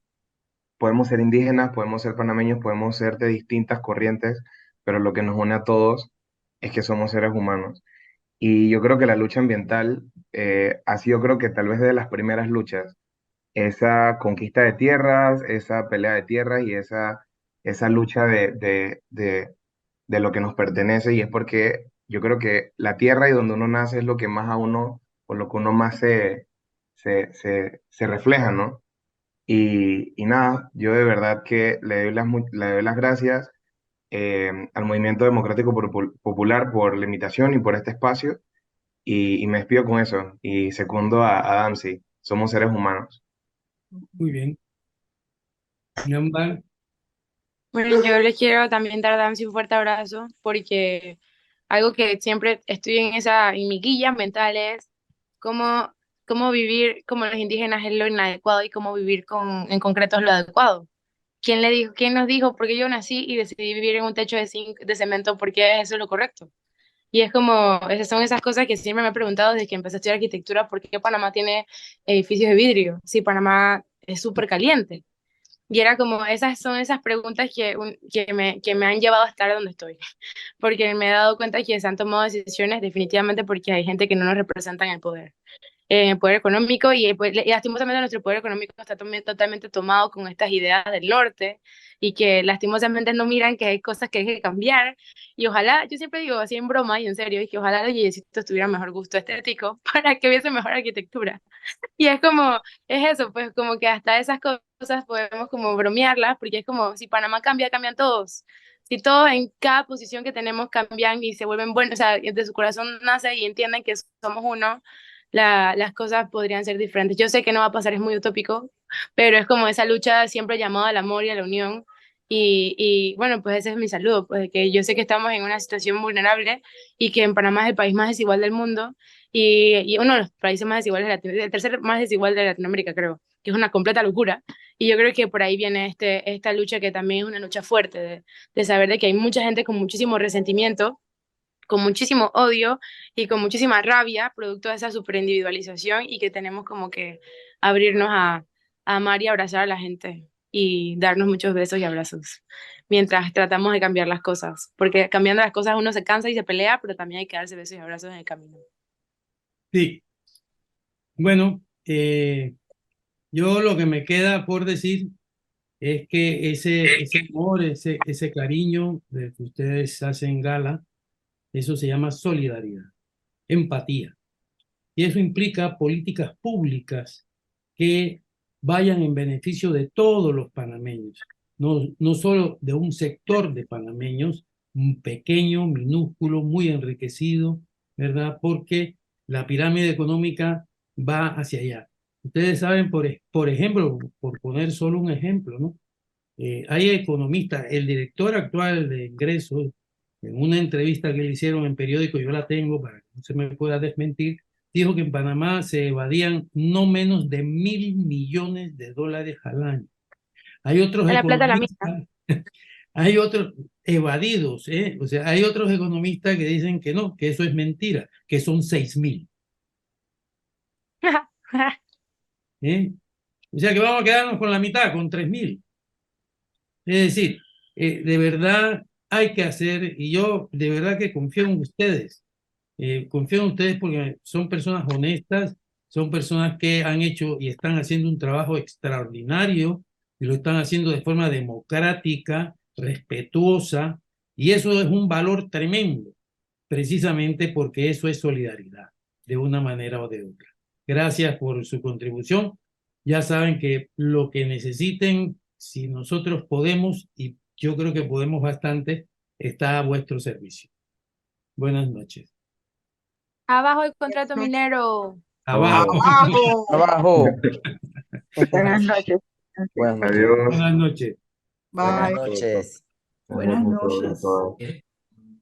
podemos ser indígenas, podemos ser panameños, podemos ser de distintas corrientes, pero lo que nos une a todos es que somos seres humanos. Y yo creo que la lucha ambiental ha sido, creo que tal vez de las primeras luchas, esa conquista de tierras, esa pelea de tierras y esa lucha de lo que nos pertenece. Y es porque yo creo que la tierra y donde uno nace es lo que más a uno, por lo que uno más se refleja, ¿no? Y nada, yo de verdad que le doy las gracias al Movimiento Democrático Popular por la invitación y por este espacio. Y me despido con eso. Y secundo a Damsi. Somos seres humanos. Muy bien. Ámbar, Bueno, yo les quiero también dar un fuerte abrazo porque algo que siempre estoy en mi guía mental es cómo, cómo vivir como los indígenas es lo inadecuado y cómo vivir en concreto es lo adecuado. ¿Quién le dijo, quién nos dijo? Porque yo nací y decidí vivir en un techo de cemento porque eso es lo correcto. Y es como, esas son esas cosas que siempre me he preguntado desde que empecé a estudiar arquitectura, ¿por qué Panamá tiene edificios de vidrio? Sí, Panamá es súper caliente. Y era como, esas son esas preguntas que me han llevado a estar donde estoy, porque me he dado cuenta que se han tomado decisiones definitivamente porque hay gente que no nos representa en el poder. poder económico y lastimosamente nuestro poder económico está totalmente tomado con estas ideas del norte y que lastimosamente no miran que hay cosas que hay que cambiar y ojalá, yo siempre digo así en broma y en serio, y que ojalá los yeyecitos tuvieran mejor gusto estético para que hubiese mejor arquitectura. Y es como, es eso, pues como que hasta esas cosas podemos como bromearlas, porque es como, si Panamá cambia, cambian todos. Si todos en cada posición que tenemos cambian y se vuelven buenos, o sea, de su corazón nace y entienden que somos uno, las cosas podrían ser diferentes. Yo sé que no va a pasar, es muy utópico, pero es como esa lucha siempre llamada al amor y a la unión. Y bueno, pues ese es mi saludo, pues que yo sé que estamos en una situación vulnerable y que en Panamá es el país más desigual del mundo y uno de los países más desiguales de Latinoamérica, el tercer más desigual de Latinoamérica, creo, que es una completa locura. Y yo creo que por ahí viene esta lucha que también es una lucha fuerte de saber de que hay mucha gente con muchísimo resentimiento, con muchísimo odio y con muchísima rabia, producto de esa superindividualización y que tenemos como que abrirnos a amar y abrazar a la gente y darnos muchos besos y abrazos mientras tratamos de cambiar las cosas, porque cambiando las cosas uno se cansa y se pelea, pero también hay que darse besos y abrazos en el camino. Sí, bueno, yo lo que me queda por decir es que ese amor, ese cariño del que ustedes hacen gala, eso se llama solidaridad, empatía. Y eso implica políticas públicas que vayan en beneficio de todos los panameños, no solo de un sector de panameños, un pequeño, minúsculo, muy enriquecido, ¿verdad? Porque la pirámide económica va hacia allá. Ustedes saben, por ejemplo, por poner solo un ejemplo, ¿no? Hay economistas, el director actual de ingresos, en una entrevista que le hicieron en periódico, yo la tengo para que no se me pueda desmentir, dijo que en Panamá se evadían no menos de $1.000 millones al año. Hay otros La plata la misma. economistas, hay otros evadidos, ¿eh? O sea, hay otros economistas que dicen que no, que eso es mentira, que son 6.000. ¿Eh? O sea que vamos a quedarnos con la mitad, con 3.000. Es decir, de verdad hay que hacer, y yo de verdad que confío en ustedes. Confío en ustedes porque son personas honestas, son personas que han hecho y están haciendo un trabajo extraordinario y lo están haciendo de forma democrática, respetuosa, y eso es un valor tremendo, precisamente porque eso es solidaridad, de una manera o de otra. Gracias por su contribución. Ya saben que lo que necesiten, si nosotros podemos, y yo creo que podemos bastante, está a vuestro servicio. Buenas noches. Abajo el contrato minero. Abajo. ¡Abajo! Abajo. Buenas noches. Buenas noches. Adiós. Buenas noches. Buenas Bye. noches. Buenas noches.